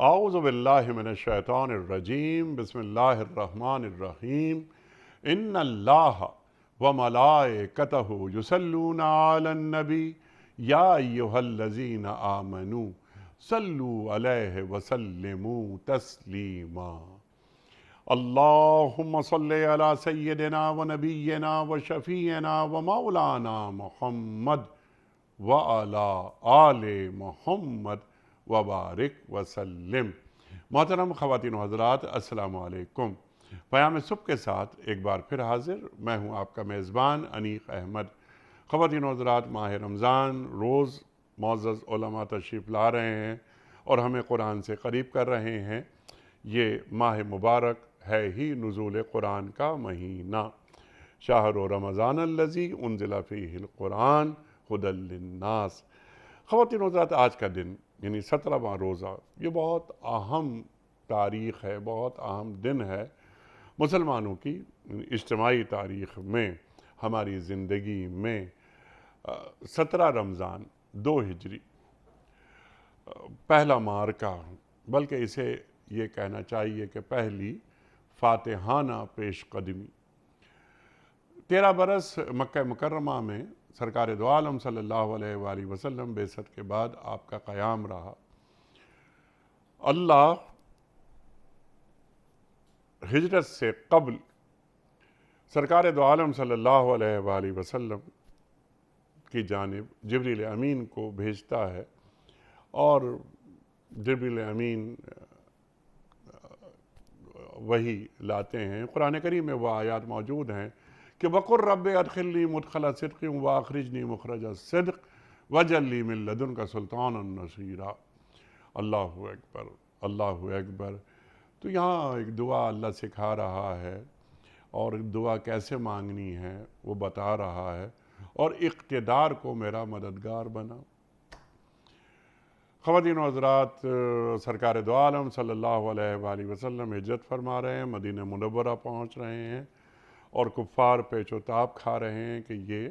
اعوذ باللہ من الشیطان الرجیم بسم اللہ الرحمن الرحیم ان اللہ وملائکتہ یصلون علی النبی یا ایہا الذین آمنوا صلوا علیہ وسلموا تسلیما اللہم صلی علی سیدنا ونبینا وشفیعنا ومولانا محمد وعلی آل محمد وبارک وسلم۔ محترم خواتین و حضرات، السلام علیکم۔ پیام صبح کے ساتھ ایک بار پھر حاضر میں ہوں آپ کا میزبان انیق احمد۔ خواتین و حضرات، ماہ رمضان روز معزز علماء تشریف لا رہے ہیں اور ہمیں قرآن سے قریب کر رہے ہیں۔ یہ ماہ مبارک ہے ہی نزول قرآن کا مہینہ۔ شہر رمضان الذی انزل فیہ القرآن ھدی للناس۔ خواتین و حضرات، آج کا دن یعنی 17واں روزہ، یہ بہت اہم تاریخ ہے، بہت اہم دن ہے مسلمانوں کی اجتماعی تاریخ میں، ہماری زندگی میں۔ 17 رمضان 2 ہجری، پہلا مارکہ، بلکہ اسے یہ کہنا چاہیے کہ پہلی فاتحانہ پیش قدمی۔ 13 برس مکہ مکرمہ میں سرکار دو عالم صلی اللہ علیہ وآلہ وسلم بعثت کے بعد آپ کا قیام رہا۔ اللہ ہجرت سے قبل سرکار دو عالم صلی اللہ علیہ وآلہ وسلم کی جانب جبریل امین کو بھیجتا ہے، اور جبریل امین وہی لاتے ہیں۔ قرآن کریم میں وہ آیات موجود ہیں کہ وَقُلْ رَبِّ أَدْخِلْنِي مُدْخَلَ صِدْقٍ وَأَخْرِجْنِي مُخْرَجَ صِدْقٍ وَاجْعَل لِّي مِن لَّدُنْكَ سُلْطَانًا نَصِيرًا۔ اللہ اکبر، اللہ اکبر۔ تو یہاں ایک دعا اللہ سکھا رہا ہے، اور دعا کیسے مانگنی ہے وہ بتا رہا ہے، اور اقتدار کو میرا مددگار بنا۔ خواتین و حضرات، سرکار دو عالم صلی اللہ علیہ وآلہ وسلم ہجرت فرما رہے ہیں، مدینہ منورہ پہنچ رہے ہیں، اور کفار پیچ و تاب کھا رہے ہیں کہ یہ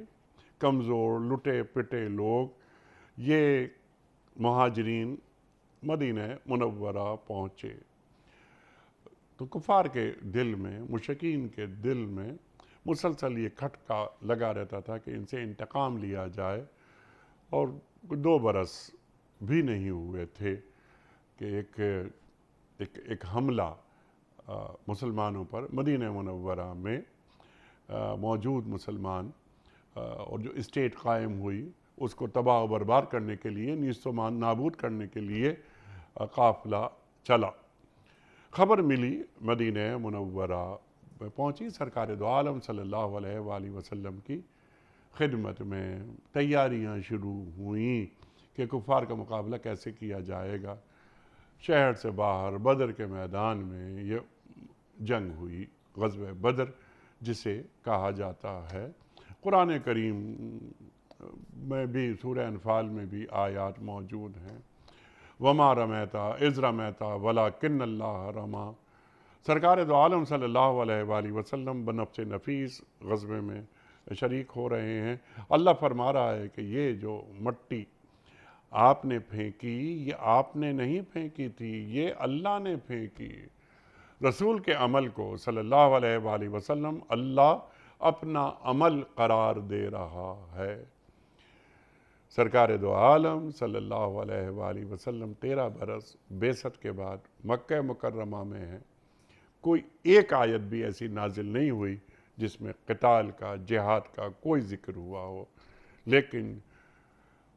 کمزور لٹے پٹے لوگ، یہ مہاجرین مدینہ منورہ پہنچے۔ تو کفار کے دل میں، مشرکین کے دل میں مسلسل یہ کھٹکا لگا رہتا تھا کہ ان سے انتقام لیا جائے، اور 2 برس بھی نہیں ہوئے تھے کہ ایک حملہ مسلمانوں پر، مدینہ منورہ میں موجود مسلمان، اور جو اسٹیٹ قائم ہوئی اس کو تباہ و برباد کرنے کے لیے، نیست و نابود کرنے کے لیے قافلہ چلا۔ خبر ملی، مدینہ منورہ میں پہنچی، سرکار دو عالم صلی اللہ علیہ وآلہ وسلم کی خدمت میں تیاریاں شروع ہوئیں کہ کفار کا مقابلہ کیسے کیا جائے گا۔ شہر سے باہر بدر کے میدان میں یہ جنگ ہوئی، غزوہ بدر جسے کہا جاتا ہے۔ قرآن کریم میں بھی، سورہ انفال میں بھی آیات موجود ہیں۔ وَمَا رَمَيْتَ إِذْ رَمَيْتَ وَلَكِنَّ اللَّهَ رَمَى۔ سرکار دو عالم صلی اللہ علیہ وآلہ وسلم بنفس نفیس غزوے میں شریک ہو رہے ہیں۔ اللہ فرما رہا ہے کہ یہ جو مٹی آپ نے پھینکی، یہ آپ نے نہیں پھینکی تھی، یہ اللہ نے پھینکی۔ رسول کے عمل کو صلی اللہ علیہ وآلہ وسلم اللہ اپنا عمل قرار دے رہا ہے۔ سرکار دو عالم صلی اللہ علیہ وآلہ وسلم 13 برس بعثت کے بعد مکہ مکرمہ میں ہیں۔ کوئی ایک آیت بھی ایسی نازل نہیں ہوئی جس میں قتال کا، جہاد کا کوئی ذکر ہوا ہو، لیکن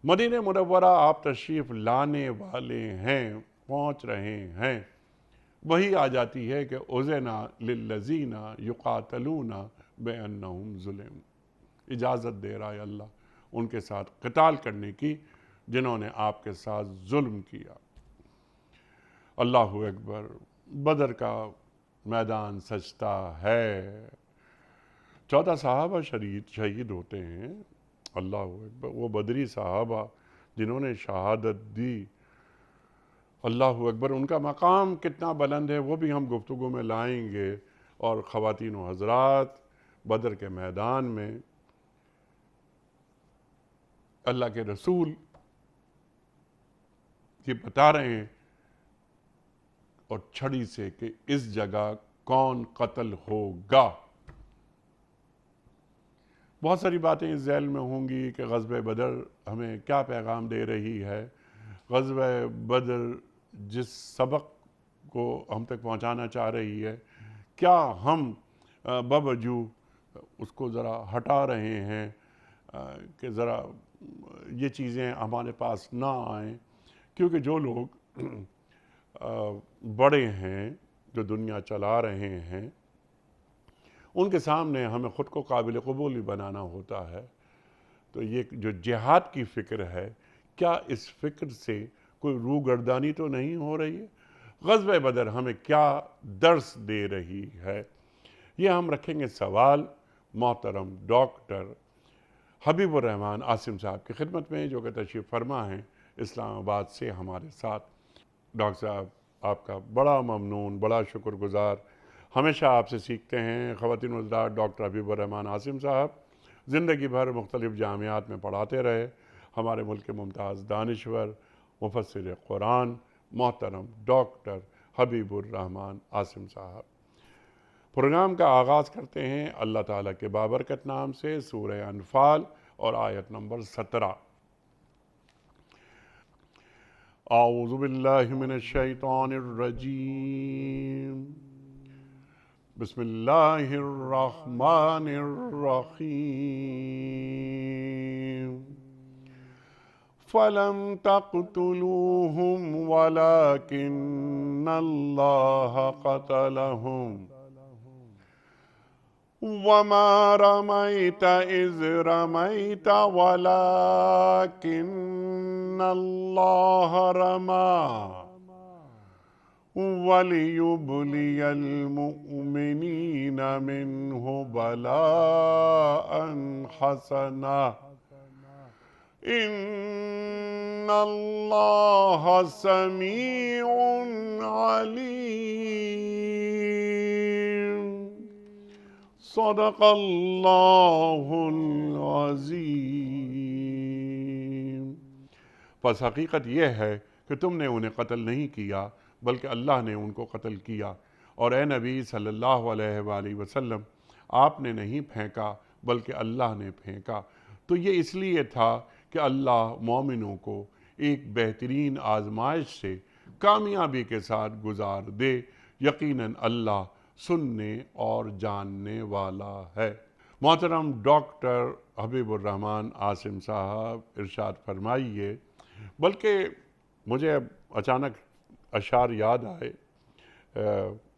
مدینہ منورہ آپ تشریف لانے والے ہیں، پہنچ رہے ہیں، وہی آ جاتی ہے کہ اُذِنَ لِلَّذِينَ يُقَاتَلُونَ بِأَنَّهُمْ ظُلِمُوا۔ اجازت دے رہا ہے اللہ ان کے ساتھ قتال کرنے کی جنہوں نے آپ کے ساتھ ظلم کیا۔ اللہ اکبر۔ بدر کا میدان سجتا ہے، 14 صحابہ شہید ہوتے ہیں۔ اللہ اکبر۔ وہ بدری صحابہ جنہوں نے شہادت دی، اللہ اکبر، ان کا مقام کتنا بلند ہے وہ بھی ہم گفتگو میں لائیں گے۔ اور خواتین و حضرات، بدر کے میدان میں اللہ کے رسول یہ بتا رہے ہیں اور چھڑی سے کہ اس جگہ کون قتل ہوگا۔ بہت ساری باتیں اس ذیل میں ہوں گی کہ غزوہ بدر ہمیں کیا پیغام دے رہی ہے، غزوہ بدر جس سبق کو ہم تک پہنچانا چاہ رہی ہے، کیا ہم بوجو اس کو ذرا ہٹا رہے ہیں کہ ذرا یہ چیزیں ہمارے پاس نہ آئیں، کیونکہ جو لوگ بڑے ہیں، جو دنیا چلا رہے ہیں، ان کے سامنے ہمیں خود کو قابل قبول بھی بنانا ہوتا ہے۔ تو یہ جو جہاد کی فکر ہے، کیا اس فکر سے کوئی روگردانی تو نہیں ہو رہی ہے؟ غزوہ بدر ہمیں کیا درس دے رہی ہے؟ یہ ہم رکھیں گے سوال محترم ڈاکٹر حبیب الرحمان عاصم صاحب کی خدمت میں، جو کہ تشریف فرما ہیں اسلام آباد سے ہمارے ساتھ۔ ڈاکٹر صاحب آپ کا بڑا ممنون، بڑا شکر گزار، ہمیشہ آپ سے سیکھتے ہیں۔ خواتین و حضرات، ڈاکٹر حبیب الرحمان عاصم صاحب زندگی بھر مختلف جامعات میں پڑھاتے رہے، ہمارے ملک کے ممتاز دانشور مفسر قرآن محترم ڈاکٹر حبیب الرحمان عاصم صاحب۔ پروگرام کا آغاز کرتے ہیں اللہ تعالیٰ کے بابرکت نام سے، سورہ انفال اور آیت نمبر 17۔ اعوذ باللہ من الشیطان الرجیم، بسم اللہ الرحمن الرحیم۔ فَلَمْ تَقْتُلُوهُمْ وَلَكِنَّ اللَّهَ قَتَلَهُمْ وَمَا رَمَيْتَ إِذْ رَمَيْتَ وَلَكِنَّ اللَّهَ رَمَى وَلِيُبْلِيَ الْمُؤْمِنِينَ مِنْهُ بَلَاءً حَسَنًا إِنَّ اللَّهَ سَمِيعٌ عَلِيمٌ۔ صدق اللہ العظیم۔ پس حقیقت یہ ہے کہ تم نے انہیں قتل نہیں کیا بلکہ اللہ نے ان کو قتل کیا، اور اے نبی صلی اللہ علیہ وآلہ وسلم آپ نے نہیں پھینکا بلکہ اللہ نے پھینکا۔ تو یہ اس لیے تھا کہ اللہ مومنوں کو ایک بہترین آزمائش سے کامیابی کے ساتھ گزار دے۔ یقیناً اللہ سننے اور جاننے والا ہے۔ محترم ڈاکٹر حبیب الرحمان عاصم صاحب ارشاد فرمائیے، بلکہ مجھے اچانک اشعار یاد آئے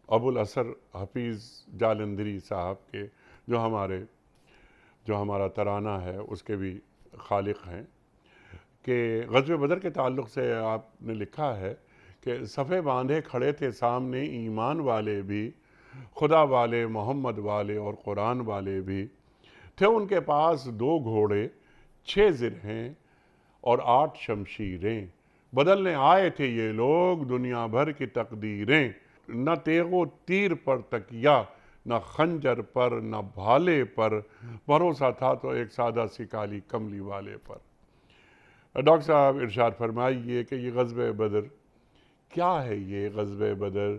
ابو الاسر حفیظ جالندھری صاحب کے، جو ہمارا ترانہ ہے اس کے بھی خالق ہیں، کہ غزوہ بدر کے تعلق سے آپ نے لکھا ہے کہ صفے باندھے کھڑے تھے سامنے ایمان والے بھی، خدا والے، محمد والے اور قرآن والے بھی تھے، ان کے پاس 2 گھوڑے، 6 زرہیں اور 8 شمشیریں، بدلنے آئے تھے یہ لوگ دنیا بھر کی تقدیریں، نہ تیغ و تیر پر تکیہ، نہ خنجر پر نہ بھالے پر، بھروسہ تھا تو ایک سادہ سی کالی کملی والے پر۔ ڈاکٹر صاحب ارشاد فرمائیے کہ یہ غزوہ بدر کیا ہے؟ یہ غزوہ بدر،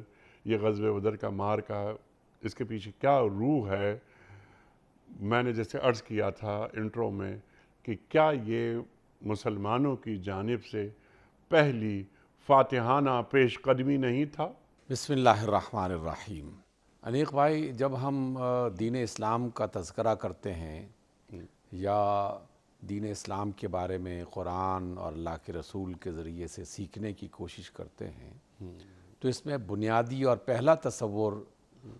یہ غزوہ بدر کا معرکہ، اس کے پیچھے کیا روح ہے؟ میں نے جیسے عرض کیا تھا انٹرو میں کہ کیا یہ مسلمانوں کی جانب سے پہلی فاتحانہ پیش قدمی نہیں تھا؟ بسم اللہ الرحمن الرحیم۔ انیق بھائی، جب ہم دین اسلام کا تذکرہ کرتے ہیں یا دین اسلام کے بارے میں قرآن اور اللہ کے رسول کے ذریعے سے سیکھنے کی کوشش کرتے ہیں تو اس میں بنیادی اور پہلا تصور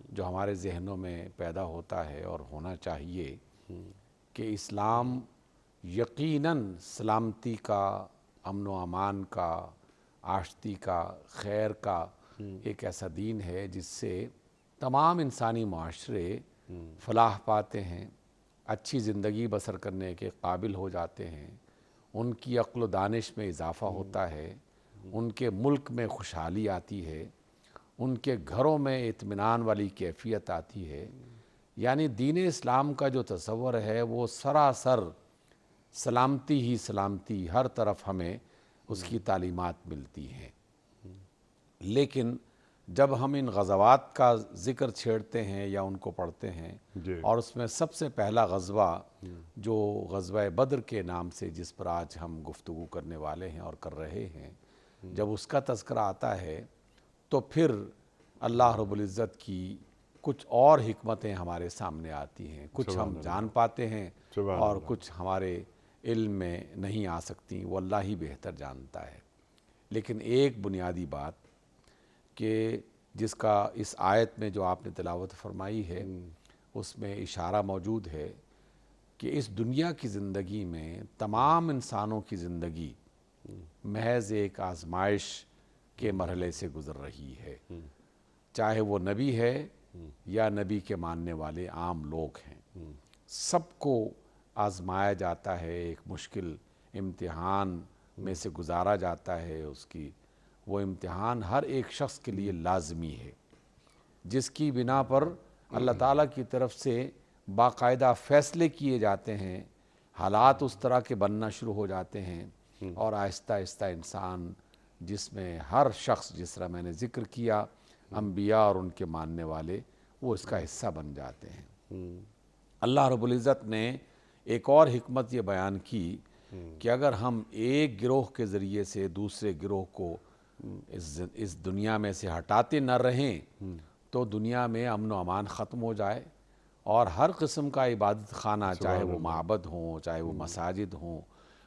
جو ہمارے ذہنوں میں پیدا ہوتا ہے اور ہونا چاہیے کہ اسلام یقیناً سلامتی کا، امن و امان کا، آشتی کا، خیر کا ایک ایسا دین ہے جس سے تمام انسانی معاشرے فلاح پاتے ہیں، اچھی زندگی بسر کرنے کے قابل ہو جاتے ہیں، ان کی عقل و دانش میں اضافہ ہوتا ہے، ان کے ملک میں خوشحالی آتی ہے، ان کے گھروں میں اطمینان والی کیفیت آتی ہے۔ یعنی دین اسلام کا جو تصور ہے وہ سراسر سلامتی ہی سلامتی، ہر طرف ہمیں اس کی تعلیمات ملتی ہیں۔ لیکن جب ہم ان غزوات کا ذکر چھیڑتے ہیں یا ان کو پڑھتے ہیں، جی اور اس میں سب سے پہلا غزوہ جو غزوہ بدر کے نام سے جس پر آج ہم گفتگو کرنے والے ہیں اور کر رہے ہیں، جب اس کا تذکرہ آتا ہے تو پھر اللہ رب العزت کی کچھ اور حکمتیں ہمارے سامنے آتی ہیں، کچھ ہم جان پاتے ہیں سبحان اور اللہ۔ کچھ ہمارے علم میں نہیں آ سکتی، وہ اللہ ہی بہتر جانتا ہے۔ لیکن ایک بنیادی بات کہ جس کا اس آیت میں جو آپ نے تلاوت فرمائی ہے اس میں اشارہ موجود ہے کہ اس دنیا کی زندگی میں تمام انسانوں کی زندگی محض ایک آزمائش کے مرحلے سے گزر رہی ہے، چاہے وہ نبی ہے یا نبی کے ماننے والے عام لوگ ہیں، سب کو آزمایا جاتا ہے، ایک مشکل امتحان میں سے گزارا جاتا ہے۔ اس کی وہ امتحان ہر ایک شخص کے لیے لازمی ہے، جس کی بنا پر اللہ تعالیٰ کی طرف سے باقاعدہ فیصلے کیے جاتے ہیں، حالات اس طرح کے بننا شروع ہو جاتے ہیں، اور آہستہ آہستہ انسان، جس میں ہر شخص، جس طرح میں نے ذکر کیا، انبیاء اور ان کے ماننے والے، وہ اس کا حصہ بن جاتے ہیں۔ اللہ رب العزت نے ایک اور حکمت یہ بیان کی کہ اگر ہم ایک گروہ کے ذریعے سے دوسرے گروہ کو اس دنیا میں سے ہٹاتے نہ رہیں تو دنیا میں امن و امان ختم ہو جائے، اور ہر قسم کا عبادت خانہ، چاہے وہ معبد ہوں، چاہے وہ مساجد ہوں،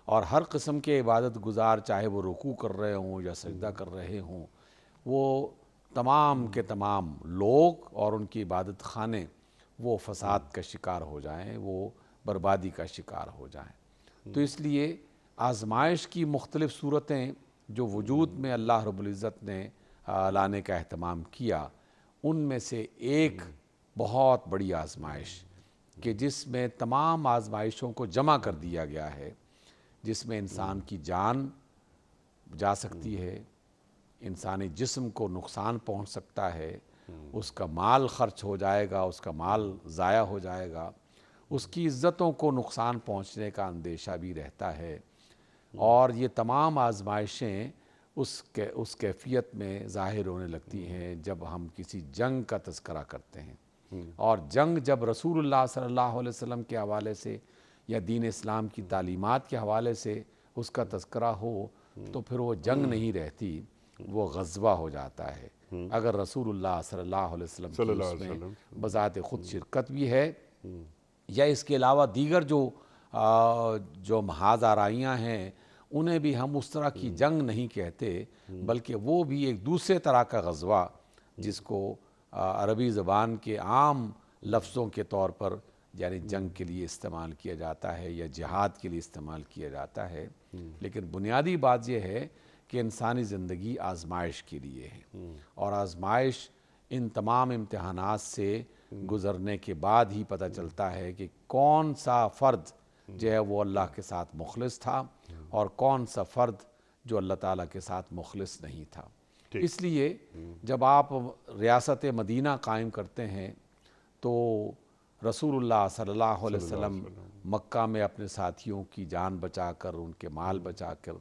اور ہر قسم کے عبادت گزار، چاہے وہ رکوع کر رہے ہوں یا سجدہ کر رہے ہوں، وہ تمام کے تمام لوگ اور ان کی عبادت خانے وہ فساد کا شکار ہو جائیں، وہ بربادی کا شکار ہو جائیں۔ تو اس لیے آزمائش کی مختلف صورتیں جو وجود میں اللہ رب العزت نے لانے کا اہتمام کیا، ان میں سے ایک بہت بڑی آزمائش کہ جس میں تمام آزمائشوں کو جمع کر دیا گیا ہے، جس میں انسان کی جان جا سکتی ہے، انسانی جسم کو نقصان پہنچ سکتا ہے، اس کا مال خرچ ہو جائے گا، اس کا مال ضائع ہو جائے گا، اس کی عزتوں کو نقصان پہنچنے کا اندیشہ بھی رہتا ہے، اور یہ تمام آزمائشیں اس کیفیت میں ظاہر ہونے لگتی ہیں جب ہم کسی جنگ کا تذکرہ کرتے ہیں، اور جنگ جب رسول اللہ صلی اللہ علیہ وسلم کے حوالے سے یا دین اسلام کی تعلیمات کے حوالے سے اس کا تذکرہ ہو تو پھر وہ جنگ نہیں رہتی، وہ غزوہ ہو جاتا ہے۔ اگر رسول اللہ صلی اللہ علیہ وسلم صلی کی اللہ اس علیہ میں وسلم۔ بذات خود شرکت بھی ہے، یا اس کے علاوہ دیگر جو محاذ آرائیاں ہیں انہیں بھی ہم اس طرح کی جنگ نہیں کہتے، بلکہ وہ بھی ایک دوسرے طرح کا غزوہ، جس کو عربی زبان کے عام لفظوں کے طور پر یعنی جنگ کے لیے استعمال کیا جاتا ہے یا جہاد کے لیے استعمال کیا جاتا ہے، لیکن بنیادی بات یہ ہے کہ انسانی زندگی آزمائش کے لیے ہے، اور آزمائش ان تمام امتحانات سے گزرنے کے بعد ہی پتہ چلتا ہے کہ کون سا فرد جو ہے وہ اللہ کے ساتھ مخلص تھا اور کون سا فرد جو اللہ تعالیٰ کے ساتھ مخلص نہیں تھا۔ اس لیے جب آپ ریاست مدینہ قائم کرتے ہیں تو رسول اللہ صلی اللہ علیہ وسلم مکہ میں اپنے ساتھیوں کی جان بچا کر، ان کے مال بچا کر،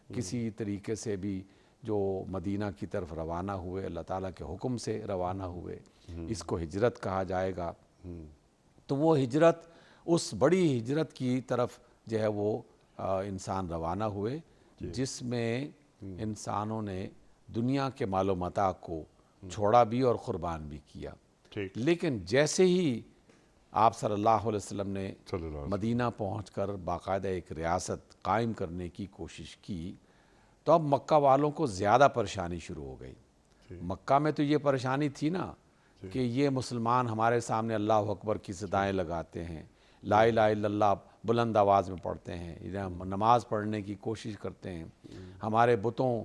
کسی طریقے سے بھی جو مدینہ کی طرف روانہ ہوئے، اللہ تعالیٰ کے حکم سے روانہ ہوئے، اس کو ہجرت کہا جائے گا۔ تو وہ ہجرت، اس بڑی ہجرت کی طرف جو ہے وہ انسان روانہ ہوئے، جس میں انسانوں نے دنیا کے مال و متاع کو چھوڑا بھی اور قربان بھی کیا، لیکن جیسے ہی آپ صلی اللہ علیہ وسلم نے مدینہ پہنچ کر باقاعدہ ایک ریاست قائم کرنے کی کوشش کی تو اب مکہ والوں کو زیادہ پریشانی شروع ہو گئی۔ مکہ میں تو یہ پریشانی تھی نا کہ یہ مسلمان ہمارے سامنے اللہ اکبر کی صدائیں لگاتے ہیں، لا الہ الا اللہ بلند آواز میں پڑھتے ہیں، نماز پڑھنے کی کوشش کرتے ہیں، ہمارے بتوں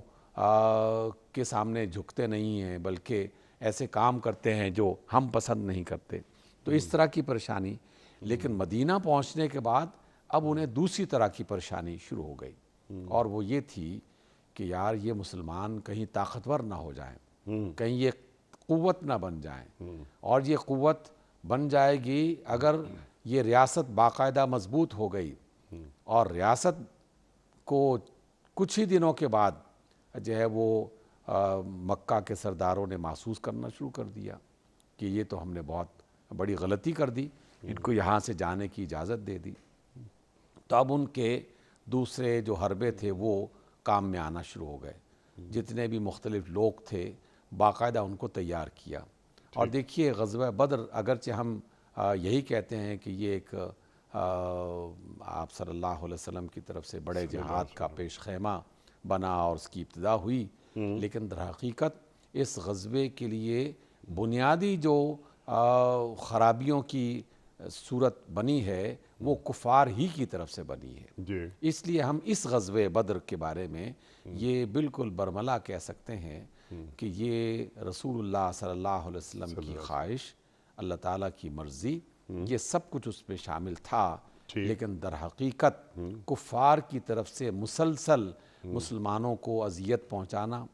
کے سامنے جھکتے نہیں ہیں بلکہ ایسے کام کرتے ہیں جو ہم پسند نہیں کرتے، تو اس طرح کی پریشانی۔ لیکن مدینہ پہنچنے کے بعد اب انہیں دوسری طرح کی پریشانی شروع ہو گئی، اور وہ یہ تھی کہ یار یہ مسلمان کہیں طاقتور نہ ہو جائیں، کہیں یہ قوت نہ بن جائیں، اور یہ قوت بن جائے گی اگر یہ ریاست باقاعدہ مضبوط ہو گئی، اور ریاست کو کچھ ہی دنوں کے بعد جو ہے وہ مکہ کے سرداروں نے محسوس کرنا شروع کر دیا کہ یہ تو ہم نے بہت بڑی غلطی کر دی، ان کو یہاں سے جانے کی اجازت دے دی۔ تو اب ان کے دوسرے جو حربے تھے وہ کام میں آنا شروع ہو گئے، جتنے بھی مختلف لوگ تھے باقاعدہ ان کو تیار کیا۔ اور دیکھیے غزوہ بدر اگرچہ ہم یہی کہتے ہیں کہ یہ ایک آپ صلی اللہ علیہ وسلم کی طرف سے بڑے جہاد کا پیش خیمہ بنا اور اس کی ابتدا ہوئی، لیکن در حقیقت اس غزوے کے لیے بنیادی جو خرابیوں کی صورت بنی ہے وہ کفار ہی کی طرف سے بنی ہے۔ جی اس لیے ہم اس غزوہ بدر کے بارے میں یہ بالکل برملا کہہ سکتے ہیں کہ یہ رسول اللہ صلی اللہ علیہ وسلم کی خواہش، اللہ تعالیٰ کی مرضی، یہ سب کچھ اس میں شامل تھا، لیکن در حقیقت کفار کی طرف سے مسلسل مسلمانوں کو اذیت پہنچانا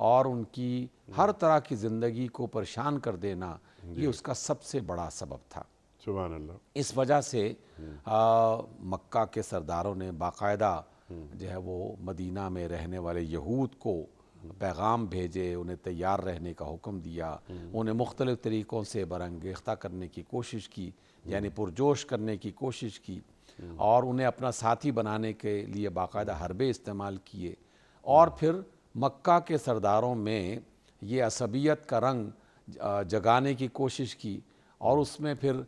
اور ان کی ہر طرح کی زندگی کو پریشان کر دینا، یہ اس کا سب سے بڑا سبب تھا۔ سبحان اللہ۔ اس وجہ سے مکہ کے سرداروں نے باقاعدہ جو ہے وہ مدینہ میں رہنے والے یہود کو پیغام بھیجے، انہیں تیار رہنے کا حکم دیا، انہیں مختلف طریقوں سے برانگیختہ کرنے کی کوشش کی، یعنی پرجوش کرنے کی کوشش کی، اور انہیں اپنا ساتھی بنانے کے لیے باقاعدہ حربے استعمال کیے، اور پھر مکہ کے سرداروں میں یہ عصبیت کا رنگ جگانے کی کوشش کی، اور اس میں پھر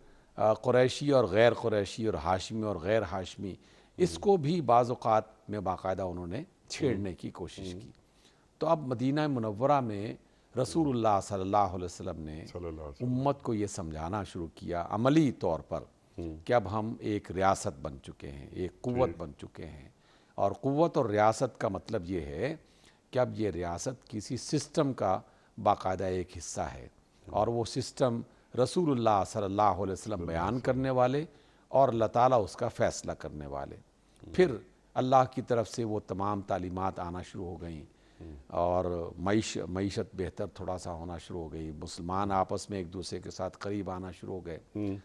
قریشی اور غیر قریشی اور ہاشمی اور غیر ہاشمی اس کو بھی بعض اوقات میں باقاعدہ انہوں نے چھیڑنے کی کوشش کی۔ تو اب مدینہ منورہ میں رسول اللہ صلی اللہ علیہ وسلم نے امت کو یہ سمجھانا شروع کیا عملی طور پر کہ اب ہم ایک ریاست بن چکے ہیں، ایک قوت بن چکے ہیں، اور قوت اور ریاست کا مطلب یہ ہے کہ اب یہ ریاست کسی سسٹم کا باقاعدہ ایک حصہ ہے، اور وہ سسٹم رسول اللہ صلی اللہ علیہ وسلم بیان کرنے والے اور اللہ تعالیٰ اس کا فیصلہ کرنے والے۔ پھر اللہ کی طرف سے وہ تمام تعلیمات آنا شروع ہو گئیں، اور معیشت بہتر تھوڑا سا ہونا شروع ہو گئی، مسلمان آپس میں ایک دوسرے کے ساتھ قریب آنا شروع ہو گئے۔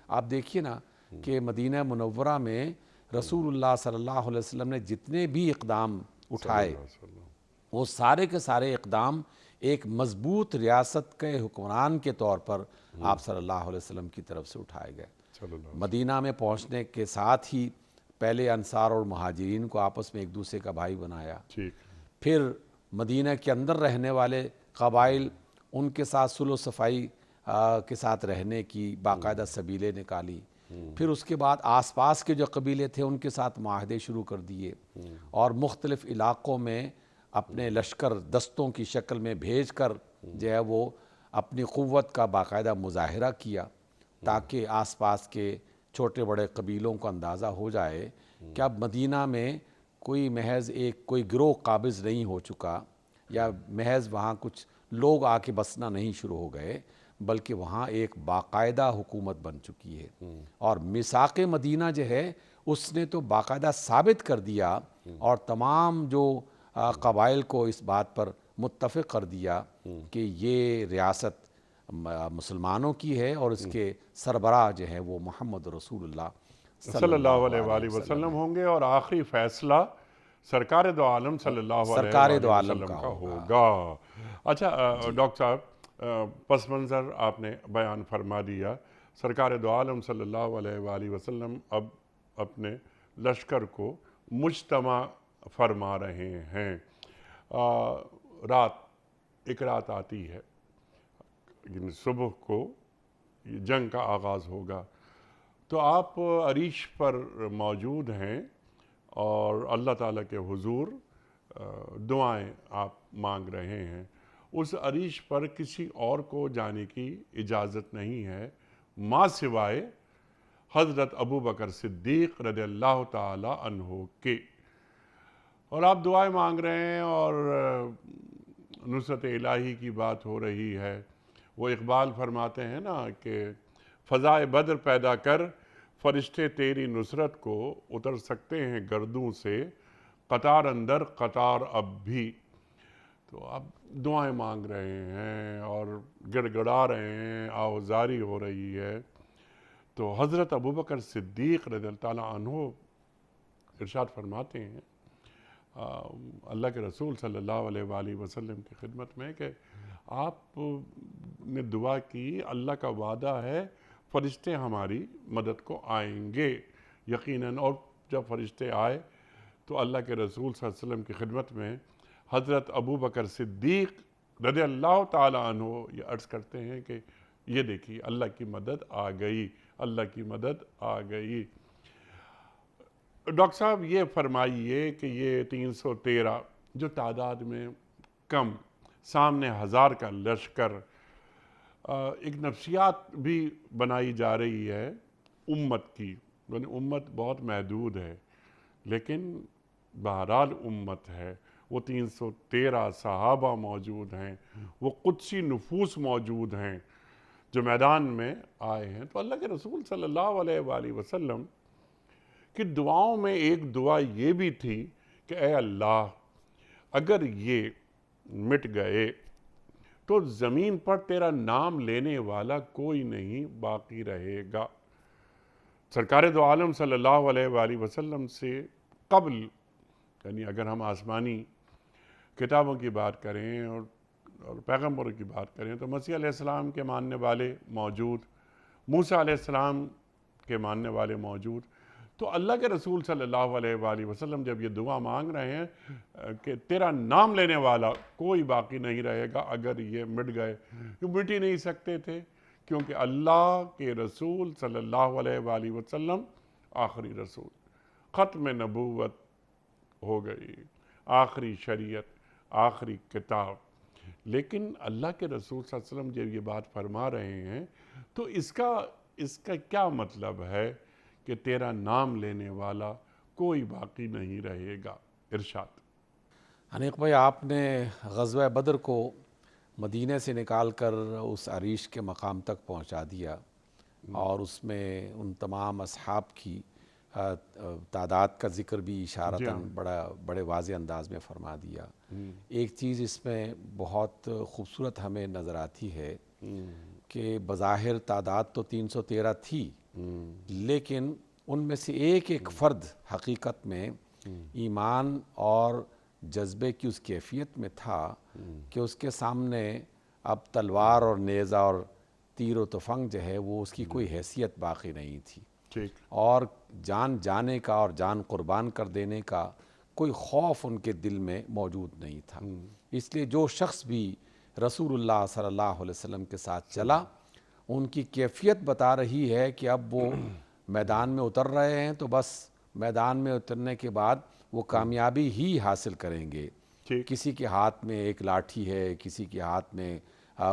آپ دیکھیے نا کہ مدینہ منورہ میں رسول اللہ صلی اللہ علیہ وسلم نے جتنے بھی اقدام اٹھائے وہ سارے کے سارے اقدام ایک مضبوط ریاست کے حکمران کے طور پر آپ صلی اللہ علیہ وسلم کی طرف سے اٹھائے گئے۔ مدینہ میں پہنچنے کے ساتھ ہی پہلے انصار اور مہاجرین کو آپس میں ایک دوسرے کا بھائی بنایا، پھر مدینہ کے اندر رہنے والے قبائل ان کے ساتھ صلح و صفائی کے ساتھ رہنے کی باقاعدہ سبیلیں نکالی، پھر اس کے بعد آس پاس کے جو قبیلے تھے ان کے ساتھ معاہدے شروع کر دیے، اور مختلف علاقوں میں اپنے لشکر دستوں کی شکل میں بھیج کر جو ہے وہ اپنی قوت کا باقاعدہ مظاہرہ کیا، تاکہ آس پاس کے چھوٹے بڑے قبیلوں کو اندازہ ہو جائے کہ اب مدینہ میں کوئی محض کوئی گروہ قابض نہیں ہو چکا، یا محض وہاں کچھ لوگ آ کے بسنا نہیں شروع ہو گئے، بلکہ وہاں ایک باقاعدہ حکومت بن چکی ہے۔ اور میثاق مدینہ جو ہے اس نے تو باقاعدہ ثابت کر دیا اور تمام جو قبائل کو اس بات پر متفق کر دیا کہ یہ ریاست مسلمانوں کی ہے، اور اس کے سربراہ جو ہے وہ محمد رسول اللہ صلی اللہ علیہ وآلہ وسلم ہوں گے، اور آخری فیصلہ سرکار دو عالم صلی اللہ علیہ وآلہ وسلم کا ہوگا۔ اچھا ڈاکٹر صاحب، پس منظر آپ نے بیان فرما دیا، سرکار دو عالم صلی اللہ علیہ وآلہ وسلم اب اپنے لشکر کو مجتمع فرما رہے ہیں۔ ایک رات آتی ہے، صبح کو جنگ کا آغاز ہوگا، تو آپ عریش پر موجود ہیں اور اللہ تعالیٰ کے حضور دعائیں آپ مانگ رہے ہیں۔ اس عریش پر کسی اور کو جانے کی اجازت نہیں ہے ماں سوائے حضرت ابوبکر صدیق رضی اللہ تعالی عنہ کے، اور آپ دعائیں مانگ رہے ہیں اور نصرت الہی کی بات ہو رہی ہے۔ وہ اقبال فرماتے ہیں نا کہ فضائے بدر پیدا کر فرشتے تیری نصرت کو، اتر سکتے ہیں گردوں سے قطار اندر قطار اب بھی۔ تو آپ دعائیں مانگ رہے ہیں اور گڑ گڑا رہے ہیں، آوازاری ہو رہی ہے، تو حضرت ابوبکر صدیق رضی اللہ عنہ ارشاد فرماتے ہیں اللہ کے رسول صلی اللہ علیہ وآلہ وسلم کی خدمت میں کہ آپ نے دعا کی، اللہ کا وعدہ ہے فرشتے ہماری مدد کو آئیں گے یقیناً. اور جب فرشتے آئے تو اللہ کے رسول صلی اللہ علیہ وسلم کی خدمت میں حضرت ابو بکر صدیق رضی اللہ تعالیٰ عنہ یہ عرض کرتے ہیں کہ یہ دیکھیے اللہ کی مدد آ گئی، اللہ کی مدد آ گئی. ڈاکٹر صاحب یہ فرمائیے کہ یہ 313 جو تعداد میں کم، سامنے 1000 کا لشکر، ایک نفسیات بھی بنائی جا رہی ہے امت کی، یعنی امت بہت محدود ہے لیکن بہرحال امت ہے. وہ 313 صحابہ موجود ہیں، وہ قدسی نفوس موجود ہیں جو میدان میں آئے ہیں. تو اللہ کے رسول صلی اللہ علیہ وآلہ وسلم کی دعاؤں میں ایک دعا یہ بھی تھی کہ اے اللہ اگر یہ مٹ گئے تو زمین پر تیرا نام لینے والا کوئی نہیں باقی رہے گا. سرکار دو عالم صلی اللہ علیہ وآلہ وسلم سے قبل، یعنی اگر ہم آسمانی کتابوں کی بات کریں اور پیغمبروں کی بات کریں تو مسیح علیہ السلام کے ماننے والے موجود، موسیٰ علیہ السلام کے ماننے والے موجود. تو اللہ کے رسول صلی اللہ علیہ وآلہ وسلم جب یہ دعا مانگ رہے ہیں کہ تیرا نام لینے والا کوئی باقی نہیں رہے گا اگر یہ مٹ گئے، یہ مٹ ہی نہیں سکتے تھے کیونکہ اللہ کے رسول صلی اللہ علیہ وآلہ وسلم آخری رسول، ختم نبوت ہو گئی، آخری شریعت، آخری کتاب. لیکن اللہ کے رسول صلی اللہ علیہ وسلم جب یہ بات فرما رہے ہیں تو اس کا کیا مطلب ہے کہ تیرا نام لینے والا کوئی باقی نہیں رہے گا؟ ارشاد. انیق بھائی، آپ نے غزوہ بدر کو مدینہ سے نکال کر اس عریش کے مقام تک پہنچا دیا اور اس میں ان تمام اصحاب کی تعداد کا ذکر بھی اشارتاً بڑے واضح انداز میں فرما دیا. ایک چیز اس میں بہت خوبصورت ہمیں نظر آتی ہے کہ بظاہر تعداد تو 313 تھی، لیکن ان میں سے ایک ایک فرد حقیقت میں ایمان اور جذبے کی اس کیفیت میں تھا کہ اس کے سامنے اب تلوار اور نیزہ اور تیر و تفنگ جو ہے وہ اس کی کوئی حیثیت باقی نہیں تھی، اور جان جانے کا اور جان قربان کر دینے کا کوئی خوف ان کے دل میں موجود نہیں تھا. اس لیے جو شخص بھی رسول اللہ صلی اللہ علیہ وسلم کے ساتھ چلا، ان کی کیفیت بتا رہی ہے کہ اب وہ میدان میں اتر رہے ہیں تو بس میدان میں اترنے کے بعد وہ کامیابی ہی حاصل کریں گے. کسی کے ہاتھ میں ایک لاٹھی ہے، کسی کے ہاتھ میں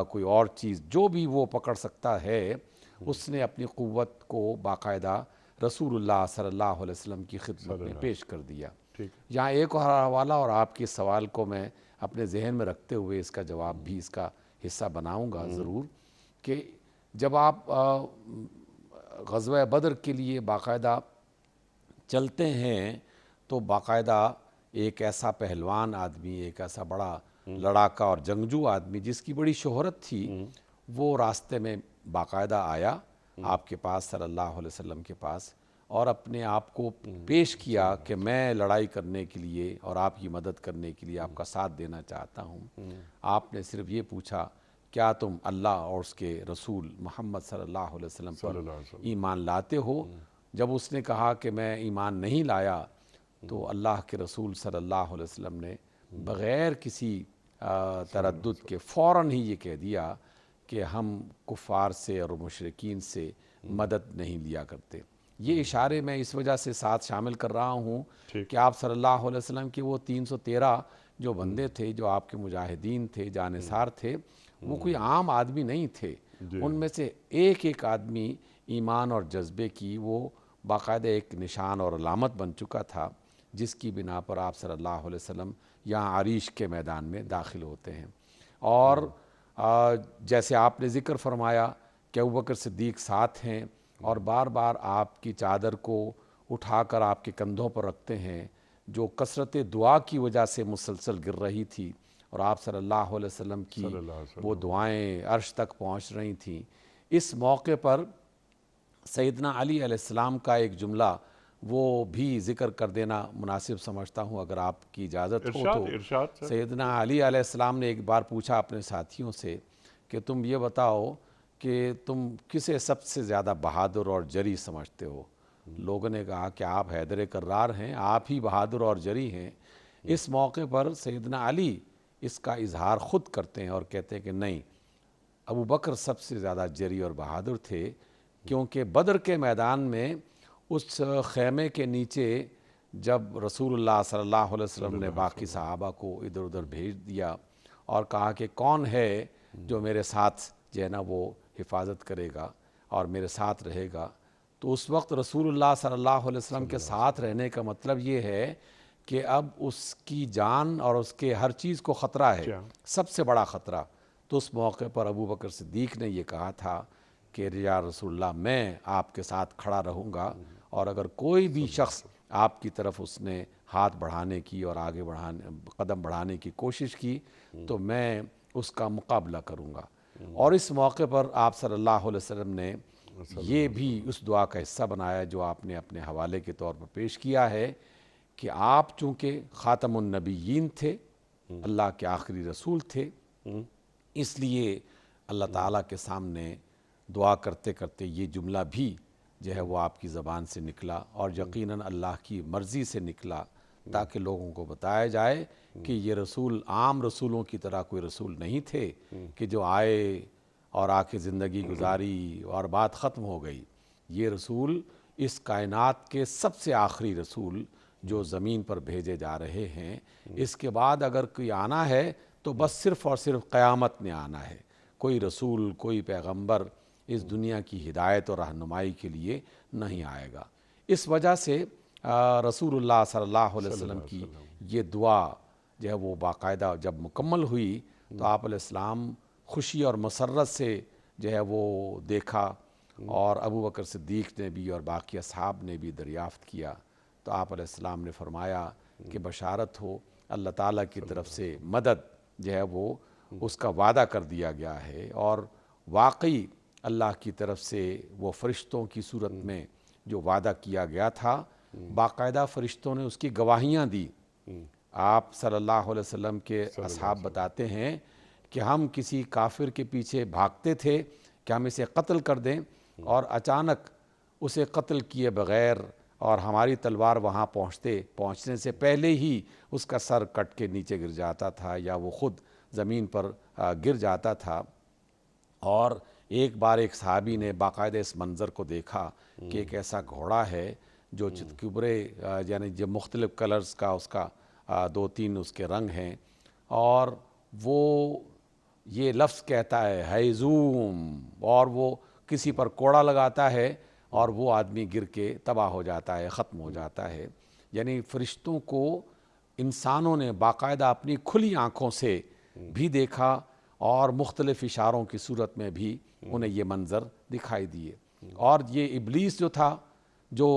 کوئی اور چیز، جو بھی وہ پکڑ سکتا ہے اس نے اپنی قوت کو باقاعدہ رسول اللہ صلی اللہ علیہ وسلم کی خدمت میں پیش کر دیا. یہاں ایک اور حوالہ اور آپ کے سوال کو میں اپنے ذہن میں رکھتے ہوئے اس کا جواب بھی اس کا حصہ بناؤں گا ضرور، کہ جب آپ غزوہ بدر کے لیے باقاعدہ چلتے ہیں تو باقاعدہ ایک ایسا پہلوان آدمی، ایک ایسا بڑا لڑاکا اور جنگجو آدمی جس کی بڑی شہرت تھی، وہ راستے میں باقاعدہ آیا آپ کے پاس صلی اللہ علیہ وسلم کے پاس اور اپنے آپ کو پیش کیا کہ میں لڑائی کرنے کے لیے اور آپ کی مدد کرنے کے لیے آپ کا ساتھ دینا چاہتا ہوں. آپ نے صرف یہ پوچھا کیا تم اللہ اور اس کے رسول محمد صلی اللہ علیہ وسلم پر ایمان لاتے ہو؟ جب اس نے کہا کہ میں ایمان نہیں لایا تو اللہ کے رسول صلی اللہ علیہ وسلم نے بغیر کسی تردد کے فوراً ہی یہ کہہ دیا کہ ہم کفار سے اور مشرکین سے مدد نہیں لیا کرتے. یہ اشارے میں اس وجہ سے ساتھ شامل کر رہا ہوں کہ آپ صلی اللہ علیہ وسلم کے وہ 313 جو بندے تھے، جو آپ کے مجاہدین تھے، جانثار تھے، وہ کوئی عام آدمی نہیں تھے. ان میں سے ایک ایک آدمی ایمان اور جذبے کی وہ باقاعدہ ایک نشان اور علامت بن چکا تھا، جس کی بنا پر آپ صلی اللہ علیہ وسلم یہاں عریش کے میدان میں داخل ہوتے ہیں. اور جیسے آپ نے ذکر فرمایا کہ ابوبکر صدیق ساتھ ہیں اور بار بار آپ کی چادر کو اٹھا کر آپ کے کندھوں پر رکھتے ہیں، جو کثرت دعا کی وجہ سے مسلسل گر رہی تھی اور آپ صلی اللہ علیہ وسلم کی وہ دعائیں عرش تک پہنچ رہی تھیں. اس موقع پر سیدنا علی علیہ السلام کا ایک جملہ وہ بھی ذکر کر دینا مناسب سمجھتا ہوں اگر آپ کی اجازت ہو تو۔ ارشاد سر۔ سیدنا علی علیہ السلام نے ایک بار پوچھا اپنے ساتھیوں سے کہ تم یہ بتاؤ کہ تم کسے سب سے زیادہ بہادر اور جری سمجھتے ہو؟ لوگوں نے کہا کہ آپ حیدر کرار ہیں، آپ ہی بہادر اور جری ہیں۔ اس موقع پر سیدنا علی اس کا اظہار خود کرتے ہیں اور کہتے ہیں کہ نہیں، ابو بکر سب سے زیادہ جری اور بہادر تھے، کیونکہ بدر کے میدان میں اس خیمے کے نیچے جب رسول اللہ صلی اللہ علیہ وسلم نے باقی صحابہ کو ادھر ادھر بھیج دیا اور کہا کہ کون ہے جو میرے ساتھ جو ہے نا وہ حفاظت کرے گا اور میرے ساتھ رہے گا، تو اس وقت رسول اللہ صلی اللہ علیہ وسلم کے ساتھ رہنے کا مطلب یہ ہے کہ اب اس کی جان اور اس کے ہر چیز کو خطرہ ہے، سب سے بڑا خطرہ۔ تو اس موقع پر ابو بکر صدیق نے یہ کہا تھا کہ یا رسول اللہ میں آپ کے ساتھ کھڑا رہوں گا، اور اگر کوئی بھی شخص آپ کی طرف اس نے ہاتھ بڑھانے کی اور آگے قدم بڑھانے کی کوشش کی تو میں اس کا مقابلہ کروں گا۔ اور اس موقع پر آپ صلی اللہ علیہ وسلم نے یہ بھی اس دعا کا حصہ بنایا جو آپ نے اپنے حوالے کے طور پر پیش کیا ہے کہ آپ چونکہ خاتم النبیین تھے، اللہ کے آخری رسول تھے، اس لیے اللہ تعالیٰ کے سامنے دعا کرتے کرتے یہ جملہ بھی جو ہے وہ آپ کی زبان سے نکلا، اور یقیناً اللہ کی مرضی سے نکلا، تاکہ لوگوں کو بتایا جائے کہ یہ رسول عام رسولوں کی طرح کوئی رسول نہیں تھے کہ جو آئے اور آ کے زندگی گزاری اور بات ختم ہو گئی۔ یہ رسول اس کائنات کے سب سے آخری رسول جو زمین پر بھیجے جا رہے ہیں، اس کے بعد اگر کوئی آنا ہے تو بس صرف اور صرف قیامت میں آنا ہے۔ کوئی رسول، کوئی پیغمبر اس دنیا کی ہدایت اور رہنمائی کے لیے نہیں آئے گا۔ اس وجہ سے رسول اللہ صلی اللہ علیہ وسلم کی یہ دعا جو ہے وہ باقاعدہ جب مکمل ہوئی تو آپ علیہ السلام خوشی اور مسرت سے جو ہے وہ دیکھا، اور ابو بکر صدیق نے بھی اور باقی اصحاب نے بھی دریافت کیا، تو آپ علیہ السلام نے فرمایا کہ بشارت ہو، اللہ تعالیٰ کی طرف سے مدد جو ہے وہ اس کا وعدہ کر دیا گیا ہے، اور واقعی اللہ کی طرف سے وہ فرشتوں کی صورت میں جو وعدہ کیا گیا تھا، باقاعدہ فرشتوں نے اس کی گواہیاں دی۔ آپ صلی اللہ علیہ وسلم کے اصحاب بتاتے ہیں کہ ہم کسی کافر کے پیچھے بھاگتے تھے کہ ہم اسے قتل کر دیں، اور اچانک اسے قتل کیے بغیر اور ہماری تلوار وہاں پہنچنے سے پہلے ہی اس کا سر کٹ کے نیچے گر جاتا تھا یا وہ خود زمین پر گر جاتا تھا۔ اور ایک بار ایک صحابی نے باقاعدہ اس منظر کو دیکھا کہ ایک ایسا گھوڑا ہے جو چتکبرے یعنی جو مختلف کلرز کا اس کا 2-3 اس کے رنگ ہیں، اور وہ یہ لفظ کہتا ہے ہیزوم، اور وہ کسی پر کوڑا لگاتا ہے اور وہ آدمی گر کے تباہ ہو جاتا ہے، ختم ہو جاتا ہے۔ یعنی فرشتوں کو انسانوں نے باقاعدہ اپنی کھلی آنکھوں سے بھی دیکھا، اور مختلف اشاروں کی صورت میں بھی انہیں یہ منظر دکھائی دیے۔ اور یہ ابلیس جو تھا، جو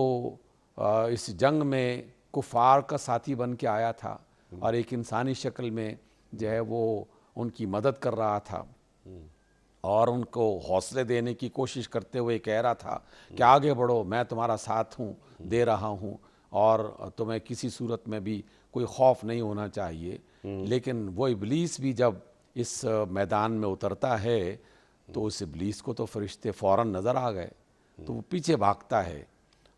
اس جنگ میں کفار کا ساتھی بن کے آیا تھا اور ایک انسانی شکل میں جو ہے وہ ان کی مدد کر رہا تھا اور ان کو حوصلے دینے کی کوشش کرتے ہوئے کہہ رہا تھا کہ آگے بڑھو، میں تمہارا ساتھ ہوں، دے رہا ہوں، اور تمہیں کسی صورت میں بھی کوئی خوف نہیں ہونا چاہیے۔ لیکن وہ ابلیس بھی جب اس میدان میں اترتا ہے تو اس ابلیس کو تو فرشتے فوراً نظر آ گئے، تو وہ پیچھے بھاگتا ہے،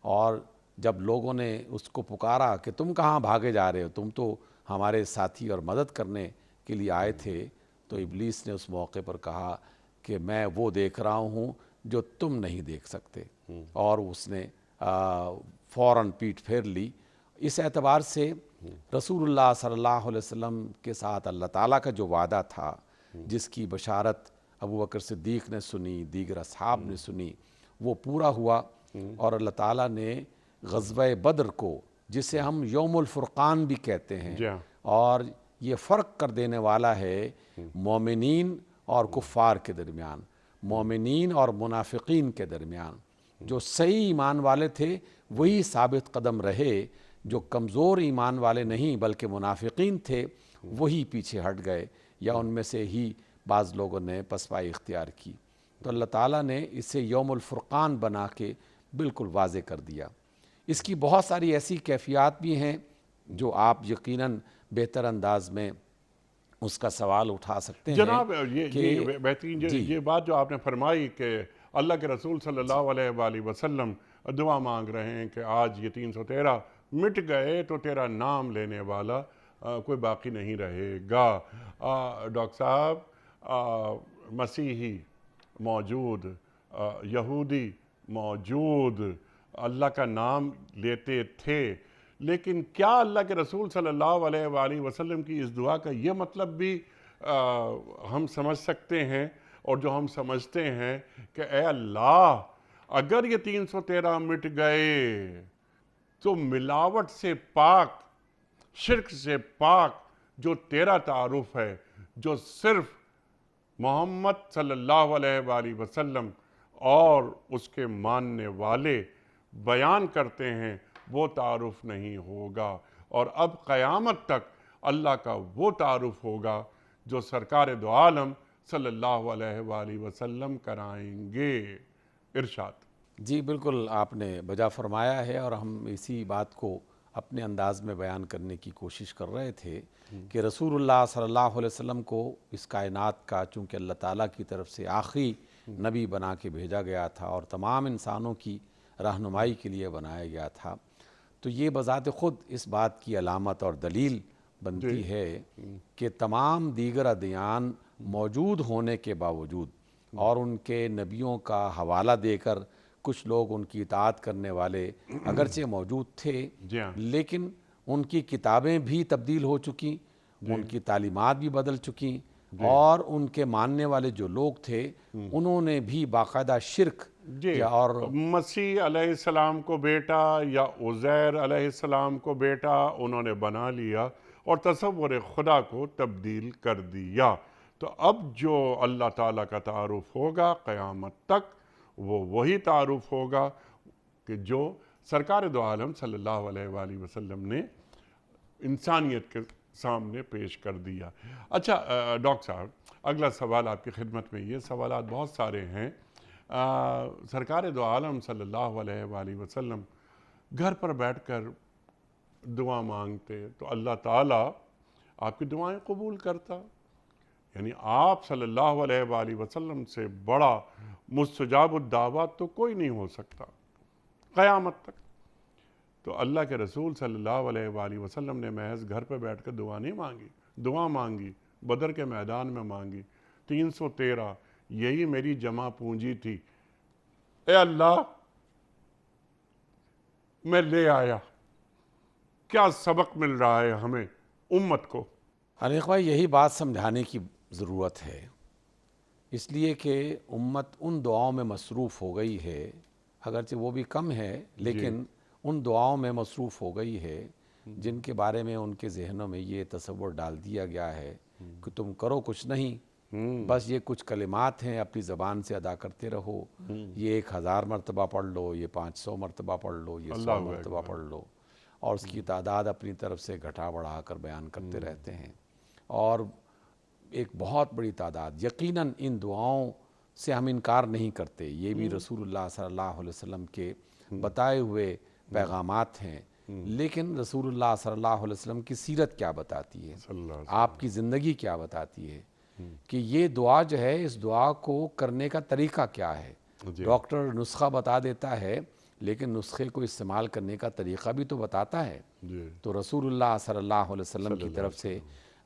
اور جب لوگوں نے اس کو پکارا کہ تم کہاں بھاگے جا رہے ہو، تم تو ہمارے ساتھی اور مدد کرنے کے لیے آئے تھے، تو ابلیس نے اس موقع پر کہا کہ میں وہ دیکھ رہا ہوں جو تم نہیں دیکھ سکتے، اور اس نے فوراً پیٹھ پھیر لی۔ اس اعتبار سے رسول اللہ صلی اللہ علیہ وسلم کے ساتھ اللہ تعالیٰ کا جو وعدہ تھا، جس کی بشارت ابو بکر صدیق نے سنی، دیگر اصحاب نے سنی، وہ پورا ہوا، اور اللہ تعالیٰ نے غزوہ بدر کو، جسے ہم یوم الفرقان بھی کہتے ہیں، اور یہ فرق کر دینے والا ہے مومنین اور کفار کے درمیان، مومنین اور منافقین کے درمیان۔ جو صحیح ایمان والے تھے وہی ثابت قدم رہے، جو کمزور ایمان والے نہیں بلکہ منافقین تھے وہی پیچھے ہٹ گئے، یا ان میں سے ہی بعض لوگوں نے پسپائی اختیار کی۔ تو اللہ تعالیٰ نے اسے یوم الفرقان بنا کے بالکل واضح کر دیا۔ اس کی بہت ساری ایسی کیفیات بھی ہیں جو آپ یقیناً بہتر انداز میں اس کا سوال اٹھا سکتے ہیں جناب کہ یہ بہترین جی یہ بات جو آپ نے فرمائی کہ اللہ کے رسول صلی اللہ علیہ وآلہ وسلم دعا مانگ رہے ہیں کہ آج یہ 313 مٹ گئے تو تیرا نام لینے والا کوئی باقی نہیں رہے گا۔ ڈاکٹر صاحب، مسیحی موجود، یہودی موجود، اللہ کا نام لیتے تھے، لیکن کیا اللہ کے رسول صلی اللہ علیہ وآلہ وسلم کی اس دعا کا یہ مطلب بھی ہم سمجھ سکتے ہیں، اور جو ہم سمجھتے ہیں کہ اے اللہ اگر یہ 313 مٹ گئے تو ملاوٹ سے پاک، شرک سے پاک جو تیرا تعارف ہے، جو صرف محمد صلی اللہ علیہ وآلہ وسلم اور اس کے ماننے والے بیان کرتے ہیں، وہ تعارف نہیں ہوگا، اور اب قیامت تک اللہ کا وہ تعارف ہوگا جو سرکار دو عالم صلی اللہ علیہ وآلہ وسلم کرائیں گے۔ ارشاد۔ جی بالکل آپ نے بجا فرمایا ہے، اور ہم اسی بات کو اپنے انداز میں بیان کرنے کی کوشش کر رہے تھے کہ رسول اللہ صلی اللہ علیہ وسلم کو اس کائنات کا چونکہ اللہ تعالیٰ کی طرف سے آخری نبی بنا کے بھیجا گیا تھا اور تمام انسانوں کی رہنمائی کے لیے بنایا گیا تھا، تو یہ بذات خود اس بات کی علامت اور دلیل بنتی ہے کہ تمام دیگر ادیان موجود ہونے کے باوجود اور ان کے نبیوں کا حوالہ دے کر کچھ لوگ ان کی اطاعت کرنے والے اگرچہ موجود تھے، جی ہاں، لیکن ان کی کتابیں بھی تبدیل ہو چکیں، ان کی تعلیمات بھی بدل چکیں، اور ان کے ماننے والے جو لوگ تھے انہوں نے بھی باقاعدہ شرک جی، اور مسیح علیہ السلام کو بیٹا یا عزیر علیہ السلام کو بیٹا انہوں نے بنا لیا اور تصور خدا کو تبدیل کر دیا۔ تو اب جو اللہ تعالیٰ کا تعارف ہوگا قیامت تک، وہ وہی تعارف ہوگا کہ جو سرکار دو عالم صلی اللہ علیہ وآلہ وسلم نے انسانیت کے سامنے پیش کر دیا۔ اچھا ڈاکٹر صاحب، اگلا سوال آپ کی خدمت میں، یہ سوالات بہت سارے ہیں۔ سرکار دو عالم صلی اللہ علیہ وآلہ وسلم گھر پر بیٹھ کر دعا مانگتے تو اللہ تعالیٰ آپ کی دعائیں قبول کرتا، یعنی آپ صلی اللہ علیہ وآلہ وسلم سے بڑا مستجاب الدعوات تو کوئی نہیں ہو سکتا قیامت تک۔ تو اللہ کے رسول صلی اللہ علیہ وآلہ وسلم نے محض گھر پہ بیٹھ کر دعا نہیں مانگی، دعا مانگی، بدر کے میدان میں مانگی۔ 313 یہی میری جمع پونجی تھی، اے اللہ میں لے آیا، کیا سبق مل رہا ہے ہمیں امت کو؟ انیق بھائی یہی بات سمجھانے کی ضرورت ہے، اس لیے کہ امت ان دعاؤں میں مصروف ہو گئی ہے، اگرچہ وہ بھی کم ہے لیکن ان دعاؤں میں مصروف ہو گئی ہے جن کے بارے میں ان کے ذہنوں میں یہ تصور ڈال دیا گیا ہے کہ تم کرو کچھ نہیں، بس یہ کچھ کلمات ہیں اپنی زبان سے ادا کرتے رہو، یہ 1000 مرتبہ پڑھ لو، یہ 500 مرتبہ پڑھ لو، یہ 100 مرتبہ پڑھ لو، اور اس کی تعداد اپنی طرف سے گھٹا بڑھا کر بیان کرتے رہتے ہیں۔ اور ایک بہت بڑی تعداد، یقیناً ان دعاؤں سے ہم انکار نہیں کرتے، یہ بھی رسول اللہ صلی اللہ علیہ وسلم کے بتائے ہوئے پیغامات ہیں، لیکن رسول اللہ صلی اللہ علیہ وسلم کی سیرت کیا بتاتی ہے، آپ کی زندگی کیا بتاتی ہے کہ یہ دعا جو ہے، اس دعا کو کرنے کا طریقہ کیا ہے؟ ڈاکٹر نسخہ بتا دیتا ہے لیکن نسخے کو استعمال کرنے کا طریقہ بھی تو بتاتا ہے۔ تو رسول اللہ صلی اللہ علیہ وسلم کی طرف سے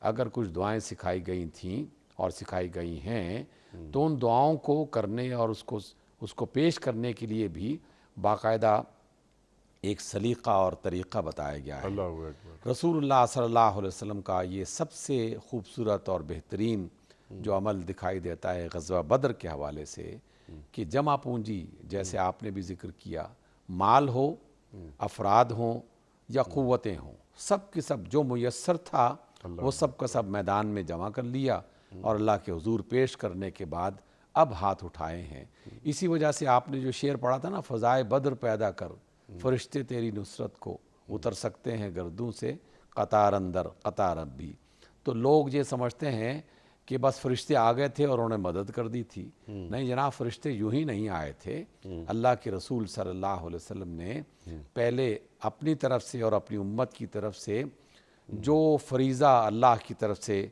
اگر کچھ دعائیں سکھائی گئی تھیں اور سکھائی گئی ہیں تو ان دعاؤں کو کرنے اور اس کو پیش کرنے کے لیے بھی باقاعدہ ایک سلیقہ اور طریقہ بتایا گیا ہے۔ رسول اللہ صلی اللہ علیہ وسلم کا یہ سب سے خوبصورت اور بہترین جو عمل دکھائی دیتا ہے غزوہ بدر کے حوالے سے، کہ جمع پونجی جیسے آپ نے بھی ذکر کیا، مال ہو، افراد ہوں یا قوتیں ہوں، سب کے سب جو میسر تھا وہ سب کا سب میدان میں جمع کر لیا اور اللہ کے حضور پیش کرنے کے بعد اب ہاتھ اٹھائے ہیں۔ اسی وجہ سے آپ نے جو شعر پڑھا تھا نا، فضائے بدر پیدا کر فرشتے تیری نصرت کو اتر سکتے ہیں گردوں سے قطار اندر قطار اب بھی، تو لوگ یہ سمجھتے ہیں کہ بس فرشتے آ گئے تھے اور انہوں نے مدد کر دی تھی. نہیں جناب، فرشتے یوں ہی نہیں آئے تھے. اللہ کے رسول صلی اللہ علیہ وسلم نے پہلے اپنی طرف سے اور اپنی امت کی طرف سے جو فریضہ اللہ کی طرف سے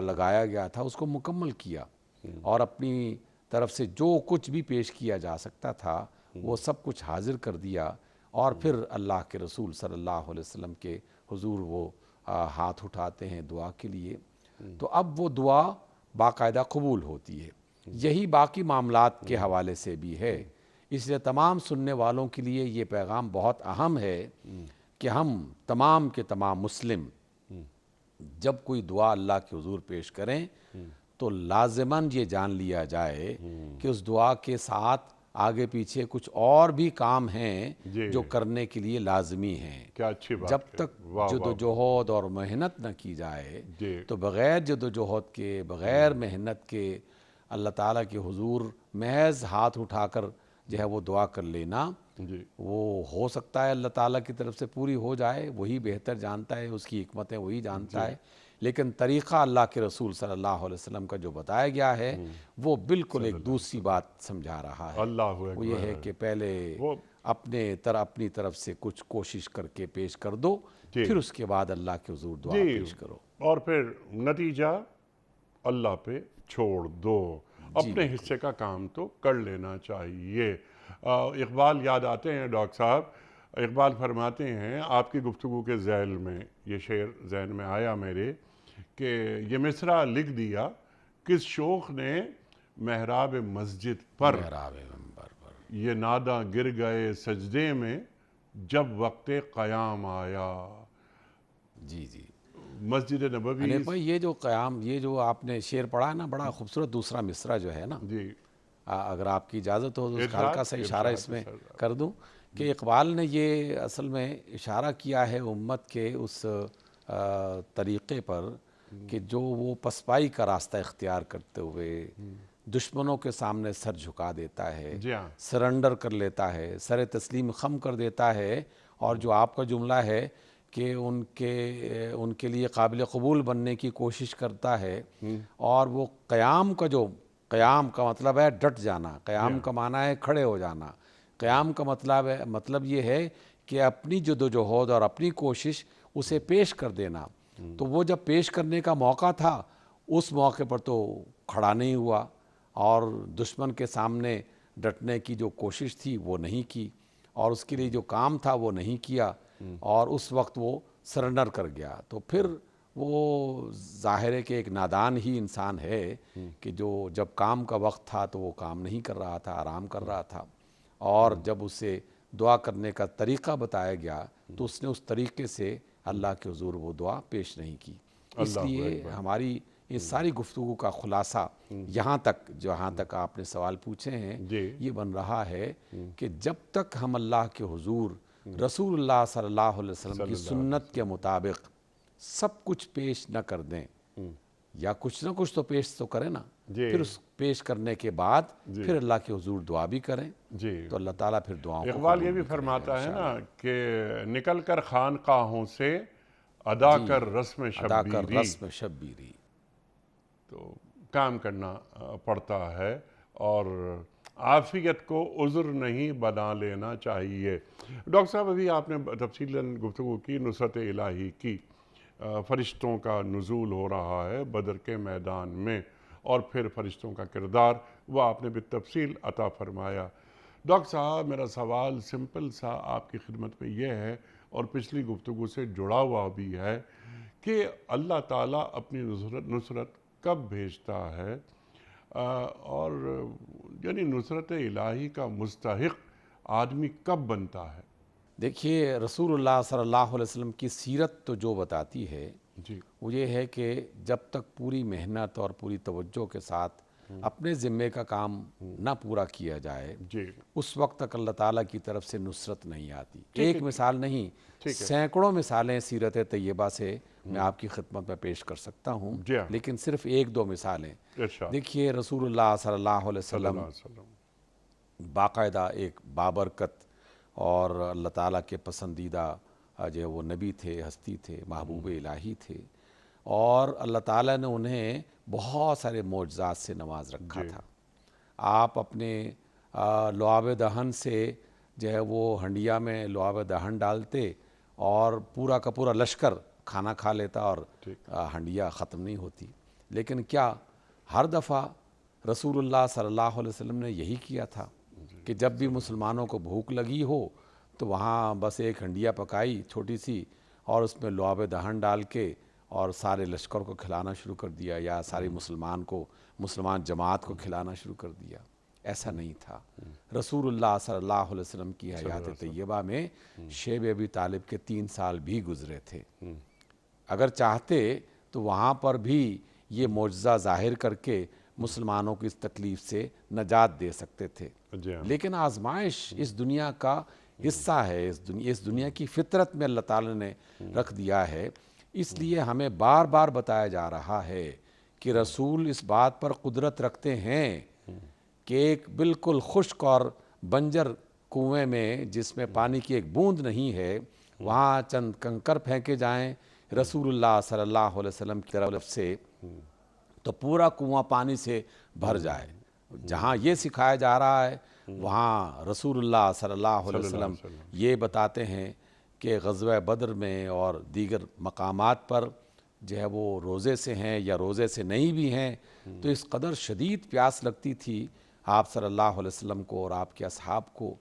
لگایا گیا تھا اس کو مکمل کیا، اور اپنی طرف سے جو کچھ بھی پیش کیا جا سکتا تھا وہ سب کچھ حاضر کر دیا، اور پھر اللہ کے رسول صلی اللہ علیہ وسلم کے حضور وہ ہاتھ اٹھاتے ہیں دعا کے لیے. تو اب وہ دعا باقاعدہ قبول ہوتی ہے. یہی باقی معاملات کے حوالے سے بھی ہے. اس لیے تمام سننے والوں کے لیے یہ پیغام بہت اہم ہے کہ ہم تمام کے تمام مسلم جب کوئی دعا اللہ کے حضور پیش کریں تو لازماً یہ جان لیا جائے کہ اس دعا کے ساتھ آگے پیچھے کچھ اور بھی کام ہیں جی جو کرنے کے لیے لازمی ہیں. کیا اچھی بات جب ہے. تک واہ جد و واہ جہد اور محنت نہ کی جائے جی تو بغیر جد و جہد کے، بغیر محنت کے اللہ تعالیٰ کے حضور محض ہاتھ اٹھا کر جو ہے وہ دعا کر لینا، جی وہ ہو سکتا ہے اللہ تعالیٰ کی طرف سے پوری ہو جائے، وہی بہتر جانتا ہے، اس کی حکمتیں وہی جانتا ہے. لیکن طریقہ اللہ کے رسول صلی اللہ علیہ وسلم کا جو بتایا گیا ہے وہ بالکل ایک دوسری بات سمجھا رہا ہے. اللہ وہ یہ ہے اکبر. کہ پہلے وہ اپنی طرف سے کچھ کوشش کر کے پیش کر دو، جی پھر اس کے بعد اللہ کے حضور دعا جی پیش کرو. اور پھر نتیجہ اللہ پہ چھوڑ دو. جی اپنے بالکل. حصے کا کام تو کر لینا چاہیے. اقبال یاد آتے ہیں ڈاکٹر صاحب. اقبال فرماتے ہیں آپ کی گفتگو کے ذیل میں یہ شعر ذہن میں آیا میرے کہ یہ مصرع لکھ دیا کس شوخ نے محراب مسجد پر، محراب منبر پر. یہ ناداں گر گئے سجدے میں جب وقت قیام آیا. جی جی. مسجد نبوی. انیف بھائی، یہ جو قیام، یہ جو آپ نے شعر پڑھا ہے نا، بڑا خوبصورت دوسرا مصرع جو ہے نا، جی اگر آپ کی اجازت ہو تو اس کا ارشاد ہلکا سا اشارہ اس میں ارشاد. کر دوں کہ اقبال نے یہ اصل میں اشارہ کیا ہے امت کے اس طریقے پر کہ جو وہ پسپائی کا راستہ اختیار کرتے ہوئے دشمنوں کے سامنے سر جھکا دیتا ہے، جی ہاں سرنڈر کر لیتا ہے، سر تسلیم خم کر دیتا ہے، اور جو آپ کا جملہ ہے کہ ان کے لیے قابل قبول بننے کی کوشش کرتا ہے. اور وہ قیام کا مطلب ہے ڈٹ جانا. قیام کا معنی ہے کھڑے ہو جانا. قیام کا مطلب یہ ہے کہ اپنی جد و جہد اور اپنی کوشش اسے پیش کر دینا. تو وہ جب پیش کرنے کا موقع تھا اس موقع پر تو کھڑا نہیں ہوا، اور دشمن کے سامنے ڈٹنے کی جو کوشش تھی وہ نہیں کی، اور اس کے لیے جو کام تھا وہ نہیں کیا، اور اس وقت وہ سرنڈر کر گیا. تو پھر وہ ظاہر ہے کہ ایک نادان ہی انسان ہے کہ جو جب کام کا وقت تھا تو وہ کام نہیں کر رہا تھا، آرام کر رہا تھا، اور جب اسے دعا کرنے کا طریقہ بتایا گیا تو اس نے اس طریقے سے اللہ کے حضور وہ دعا پیش نہیں کی. اس اللہ لیے اکبر. ہماری اس ساری گفتگو کا خلاصہ جہاں تک آپ نے سوال پوچھے ہیں جی یہ بن رہا ہے کہ جب تک ہم اللہ کے حضور رسول اللہ صلی اللہ علیہ وسلم کی سنت کے مطابق سب کچھ پیش نہ کر دیں، یا کچھ نہ کچھ تو پیش تو کریں نا، جی پھر اس پیش کرنے کے بعد پھر اللہ کے حضور دعا بھی کریں جی تو اللہ تعالیٰ پھر دعاؤں کو اقبال قبول یہ بھی کرے گا فرماتا ہے نا انشاءاللہ. کہ نکل کر خانقاہوں سے ادا جی، کر رسم ادا کر شبیری. رسم شبیری. تو کام کرنا پڑتا ہے اور عافیت کو عذر نہیں بنا لینا چاہیے. ڈاکٹر صاحب ابھی آپ نے تفصیلاً گفتگو کی نصرت الہی کی، فرشتوں کا نزول ہو رہا ہے بدر کے میدان میں، اور پھر فرشتوں کا کردار وہ آپ نے بالتفصیل عطا فرمایا. ڈاکٹر صاحب میرا سوال سمپل سا آپ کی خدمت میں یہ ہے، اور پچھلی گفتگو سے جڑا ہوا بھی ہے، کہ اللہ تعالیٰ اپنی نصرت کب بھیجتا ہے، اور یعنی نصرت الہی کا مستحق آدمی کب بنتا ہے؟ دیکھیے، رسول اللہ صلی اللہ علیہ وسلم کی سیرت تو جو بتاتی ہے جی وہ یہ ہے کہ جب تک پوری محنت اور پوری توجہ کے ساتھ اپنے ذمے کا کام نہ پورا کیا جائے جی اس وقت تک اللہ تعالیٰ کی طرف سے نصرت نہیں آتی. ٹھیک ایک ہے مثال نہیں، ٹھیک ہے. سینکڑوں مثالیں سیرت طیبہ سے میں آپ کی خدمت میں پیش کر سکتا ہوں، جی ہاں لیکن صرف ایک دو مثالیں. ارشاد دیکھیے، رسول اللہ صلی اللہ علیہ صلی اللہ وسلم علیہ وسلم. باقاعدہ ایک بابرکت اور اللہ تعالیٰ کے پسندیدہ جو ہے وہ نبی تھے، ہستی تھے، محبوب الہی تھے. اور اللہ تعالیٰ نے انہیں بہت سارے معجزات سے نواز رکھا جی تھا۔ آپ اپنے لعاب دہن سے جو ہے وہ ہنڈیا میں لعاب دہن ڈالتے اور پورا کا پورا لشکر کھانا کھا لیتا اور ٹھیک ہنڈیا ختم نہیں ہوتی۔ لیکن کیا ہر دفعہ رسول اللہ صلی اللہ علیہ وسلم نے یہی کیا تھا کہ جب بھی مسلمانوں کو بھوک لگی ہو تو وہاں بس ایک ہنڈیا پکائی چھوٹی سی اور اس میں لعاب دہن ڈال کے اور سارے لشکر کو کھلانا شروع کر دیا، یا ساری مسلمان جماعت کو کھلانا شروع کر دیا؟ ایسا نہیں تھا۔ رسول اللہ صلی اللہ علیہ وسلم کی حیات طیبہ میں شیب ابی طالب کے 3 سال بھی گزرے تھے۔ اگر چاہتے تو وہاں پر بھی یہ معجزہ ظاہر کر کے مسلمانوں کو اس تکلیف سے نجات دے سکتے تھے، جی ہاں لیکن آزمائش اس دنیا کا حصہ ہے، اس دنیا کی فطرت میں اللہ تعالی نے رکھ دیا ہے۔ اس لیے ہمیں بار بار بتایا جا رہا ہے کہ رسول اس بات پر قدرت رکھتے ہیں کہ ایک بالکل خشک اور بنجر کنویں میں جس میں پانی کی ایک بوند نہیں ہے، وہاں چند کنکر پھینکے جائیں رسول اللہ صلی اللہ علیہ وسلم کی طرف سے تو پورا کنواں پانی سے بھر جائے۔ جہاں یہ سکھایا جا رہا ہے وہاں رسول اللہ صلی اللہ علیہ وسلم یہ بتاتے ہیں کہ غزوہ بدر میں اور دیگر مقامات پر جو ہے وہ روزے سے ہیں یا روزے سے نہیں بھی ہیں، تو اس قدر شدید پیاس لگتی تھی آپ صلی اللہ علیہ وسلم کو اور آپ کے اصحاب کو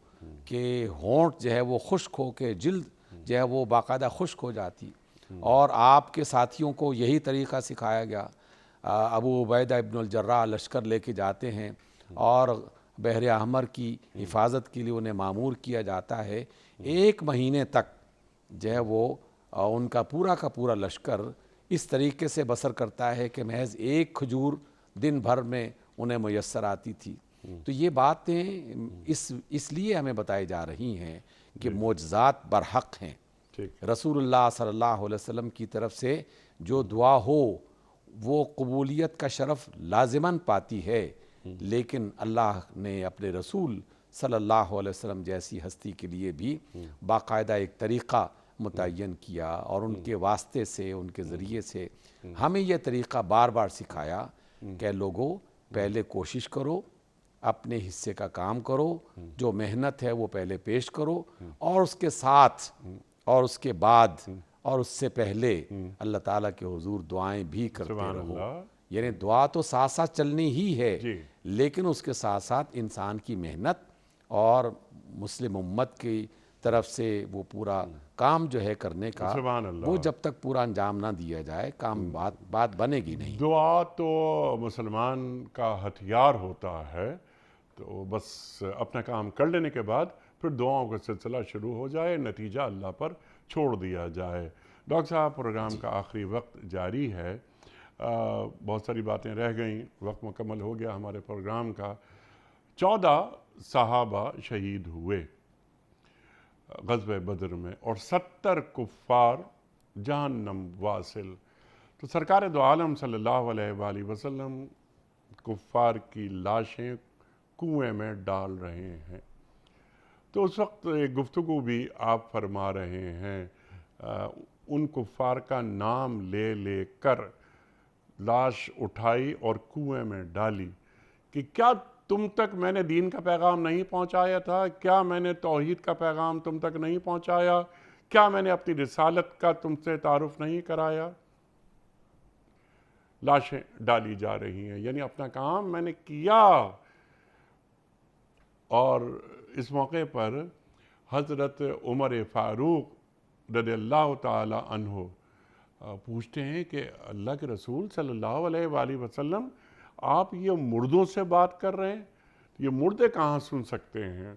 کہ ہونٹ جو ہے وہ خشک ہو کے جلد جو ہے وہ باقاعدہ خشک ہو جاتی، اور آپ کے ساتھیوں کو یہی طریقہ سکھایا گیا۔ ابو عبیدہ ابن الجراح لشکر لے کے جاتے ہیں اور بحر احمر کی حفاظت کے لیے انہیں مامور کیا جاتا ہے۔ 1 مہینے تک جو ہے وہ ان کا پورا لشکر اس طریقے سے بسر کرتا ہے کہ محض 1 کھجور دن بھر میں انہیں میسر آتی تھی۔ تو یہ باتیں اس لیے ہمیں بتائی جا رہی ہیں کہ معجزات برحق ہیں۔ ٹھیک رسول اللہ صلی اللہ علیہ وسلم کی طرف سے جو دعا ہو وہ قبولیت کا شرف لازماً پاتی ہے، لیکن اللہ نے اپنے رسول صلی اللہ علیہ وسلم جیسی ہستی کے لیے بھی باقاعدہ ایک طریقہ متعین کیا، اور ان کے واسطے سے ان کے ذریعے سے ہمیں یہ طریقہ بار بار سکھایا کہ لوگوں پہلے کوشش کرو، اپنے حصے کا کام کرو، جو محنت ہے وہ پہلے پیش کرو، اور اس کے ساتھ اور اس کے بعد اور اس سے پہلے اللہ تعالیٰ کے حضور دعائیں بھی کرتے سبحان رہو۔ اللہ یعنی دعا تو ساتھ ساتھ چلنی ہی ہے، جی لیکن اس کے ساتھ ساتھ انسان کی محنت اور مسلم امت کی طرف سے وہ پورا کام جو ہے کرنے کا، سبحان اللہ وہ جب تک پورا انجام نہ دیا جائے کام بات بنے گی نہیں۔ دعا تو مسلمان کا ہتھیار ہوتا ہے، تو بس اپنا کام کر لینے کے بعد پھر دعاؤں کا سلسلہ شروع ہو جائے، نتیجہ اللہ پر چھوڑ دیا جائے۔ ڈاکٹر صاحب پروگرام کا آخری وقت جاری ہے، بہت ساری باتیں رہ گئیں، وقت مکمل ہو گیا ہمارے پروگرام کا۔ 14 صحابہ شہید ہوئے غزوہ بدر میں اور 70 کفار جہنم واصل۔ تو سرکار دو عالم صلی اللہ علیہ وآلہ وسلم کفار کی لاشیں کنویں میں ڈال رہے ہیں، تو اس وقت ایک گفتگو بھی آپ فرما رہے ہیں، ان کفار کا نام لے لے کر لاش اٹھائی اور کنویں میں ڈالی کہ کیا تم تک میں نے دین کا پیغام نہیں پہنچایا تھا؟ کیا میں نے توحید کا پیغام تم تک نہیں پہنچایا؟ کیا میں نے اپنی رسالت کا تم سے تعارف نہیں کرایا؟ لاشیں ڈالی جا رہی ہیں، یعنی اپنا کام میں نے کیا۔ اور اس موقع پر حضرت عمر فاروق رضی اللہ تعالی عنہ پوچھتے ہیں کہ اللہ کے رسول صلی اللہ علیہ وآلہ وسلم آپ یہ مردوں سے بات کر رہے ہیں، یہ مردے کہاں سن سکتے ہیں؟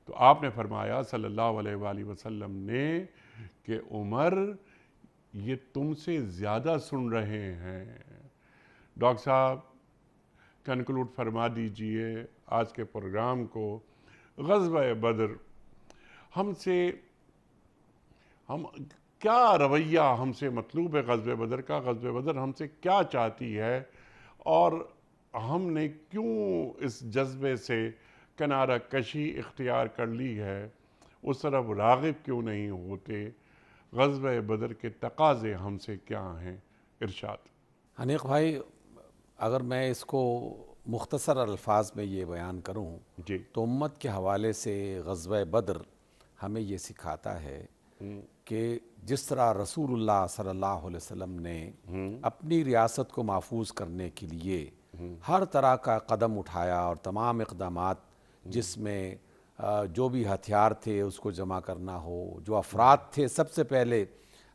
تو آپ نے فرمایا صلی اللہ علیہ وآلہ وسلم نے کہ عمر یہ تم سے زیادہ سن رہے ہیں۔ ڈاکٹر صاحب کنکلوڈ فرما دیجئے آج کے پروگرام کو۔ غزوہ بدر ہم کیا رویہ ہم سے مطلوب ہے غزوہ بدر کا؟ غزوہ بدر ہم سے کیا چاہتی ہے، اور ہم نے کیوں اس جذبے سے کنارہ کشی اختیار کر لی ہے؟ اس طرف راغب کیوں نہیں ہوتے؟ غزوہ بدر کے تقاضے ہم سے کیا ہیں؟ ارشاد۔ انیق بھائی، اگر میں اس کو مختصر الفاظ میں یہ بیان کروں جی تو امت کے حوالے سے غزوہ بدر ہمیں یہ سکھاتا ہے کہ جس طرح رسول اللہ صلی اللہ علیہ وسلم نے اپنی ریاست کو محفوظ کرنے کے لیے ہر طرح کا قدم اٹھایا اور تمام اقدامات جس میں جو بھی ہتھیار تھے اس کو جمع کرنا ہو، جو افراد تھے سب سے پہلے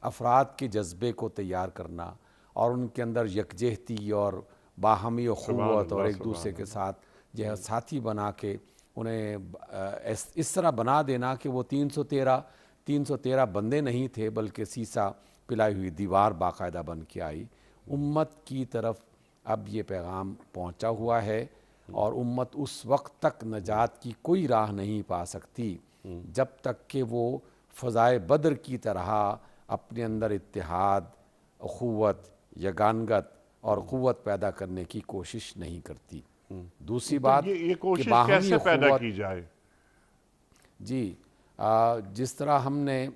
افراد کے جذبے کو تیار کرنا اور ان کے اندر یکجہتی اور باہمی اخوت اور ایک دوسرے کے ساتھ جو ہے ساتھی بنا کے انہیں اس طرح بنا دینا کہ وہ 313 بندے نہیں تھے بلکہ سیسا پلائی ہوئی دیوار باقاعدہ بن کے آئی۔ امت کی طرف اب یہ پیغام پہنچا ہوا ہے اور امت اس وقت تک نجات کی کوئی راہ نہیں پا سکتی جب تک کہ وہ فضائے بدر کی طرح اپنے اندر اتحاد، اخوت، یگانگت اور قوت پیدا کرنے کی کوشش نہیں کرتی۔ دوسری بات یہ کہ کوشش باہمی کیسے پیدا اخوت، کی جائے؟ جی جس طرح ہم نے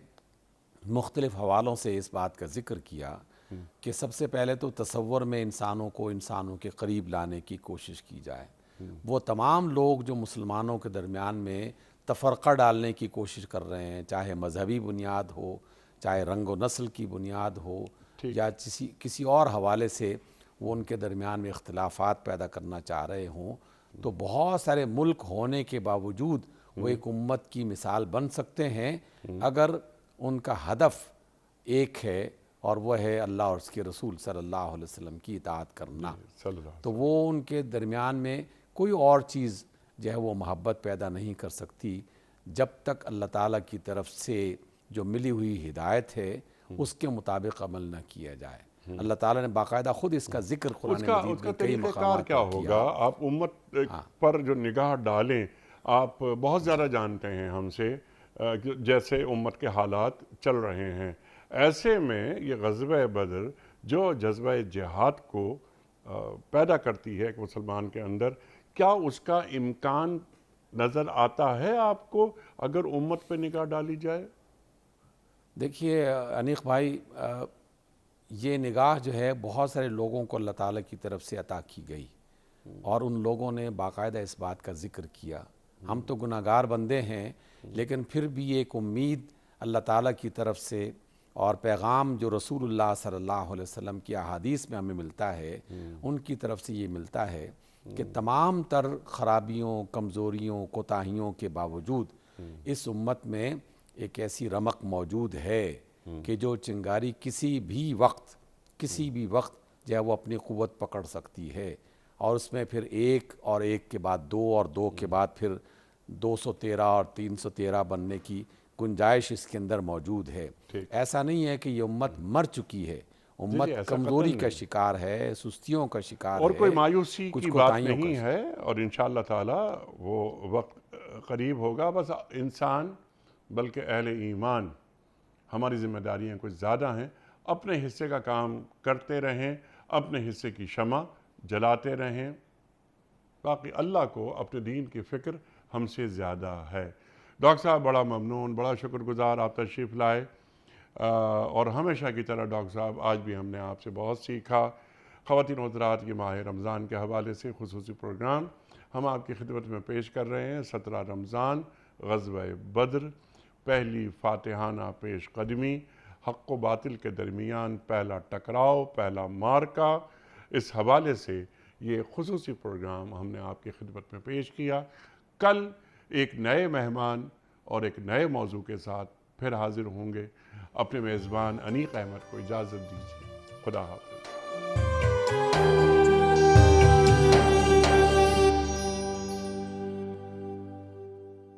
مختلف حوالوں سے اس بات کا ذکر کیا کہ سب سے پہلے تو تصور میں انسانوں کے قریب لانے کی کوشش کی جائے۔ وہ تمام لوگ جو مسلمانوں کے درمیان میں تفرقہ ڈالنے کی کوشش کر رہے ہیں، چاہے مذہبی بنیاد ہو، چاہے رنگ و نسل کی بنیاد ہو یا کسی اور حوالے سے وہ ان کے درمیان میں اختلافات پیدا کرنا چاہ رہے ہوں، تو بہت سارے ملک ہونے کے باوجود وہ ایک امت کی مثال بن سکتے ہیں اگر ان کا ہدف ایک ہے اور وہ ہے اللہ اور اس کے رسول صلی اللہ علیہ وسلم کی اطاعت کرنا۔ صلی اللہ تو وہ ان کے درمیان میں کوئی اور چیز جو ہے وہ محبت پیدا نہیں کر سکتی جب تک اللہ تعالیٰ کی طرف سے جو ملی ہوئی ہدایت ہے اس کے مطابق عمل نہ کیا جائے۔ اللہ تعالیٰ نے باقاعدہ خود اس کا ذکر قرآن مجید اس کا میں کئی طریقہ کار مقامات کیا پر ہوگا؟ کیا۔ آپ امت پر جو نگاہ ڈالیں، آپ بہت زیادہ جانتے ہیں ہم سے جیسے امت کے حالات چل رہے ہیں، ایسے میں یہ غزوہ بدر جو جذبہ جہاد کو پیدا کرتی ہے ایک مسلمان کے اندر، کیا اس کا امکان نظر آتا ہے آپ کو اگر امت پہ نگاہ ڈالی جائے؟ دیکھیے انیق بھائی، یہ نگاہ جو ہے بہت سارے لوگوں کو اللہ تعالیٰ کی طرف سے عطا کی گئی اور ان لوگوں نے باقاعدہ اس بات کا ذکر کیا۔ ہم تو گناہگار بندے ہیں لیکن پھر بھی ایک امید اللہ تعالیٰ کی طرف سے اور پیغام جو رسول اللہ صلی اللہ علیہ وسلم کی احادیث میں ہمیں ملتا ہے ان کی طرف سے یہ ملتا ہے کہ تمام تر خرابیوں، کمزوریوں، کوتاہیوں کے باوجود اس امت میں ایک ایسی رمق موجود ہے کہ جو چنگاری کسی بھی وقت جو ہے وہ اپنی قوت پکڑ سکتی ہے، اور اس میں پھر ایک اور ایک کے بعد دو اور دو کے بعد پھر 213 اور 313 بننے کی گنجائش اس کے اندر موجود ہے۔ ایسا نہیں ہے کہ یہ امت مر چکی ہے، امت کمزوری کا شکار ہے، سستیوں کا شکار ہے، اور کوئی مایوسی کچھ کی بات نہیں ہے، اور انشاءاللہ تعالی وہ وقت قریب ہوگا۔ بس انسان بلکہ اہل ایمان، ہماری ذمہ داریاں کچھ زیادہ ہیں، اپنے حصے کا کام کرتے رہیں، اپنے حصے کی شمع جلاتے رہیں، باقی اللہ کو اپنے دین کی فکر ہم سے زیادہ ہے۔ ڈاکٹر صاحب بڑا ممنون، بڑا شکر گزار آپ تشریف لائے، اور ہمیشہ کی طرح ڈاکٹر صاحب آج بھی ہم نے آپ سے بہت سیکھا۔ خواتین و حضرات کی ماہ رمضان کے حوالے سے خصوصی پروگرام ہم آپ کی خدمت میں پیش کر رہے ہیں۔ 17 رمضان، غزوہ بدر، پہلی فاتحانہ پیش قدمی، حق و باطل کے درمیان پہلا ٹکراؤ، پہلا مارکا، اس حوالے سے یہ خصوصی پروگرام ہم نے آپ کی خدمت میں پیش کیا۔ کل ایک نئے مہمان اور ایک نئے موضوع کے ساتھ پھر حاضر ہوں گے۔ اپنے میزبان انیق احمد کو اجازت دیجیے۔ خدا حافظ۔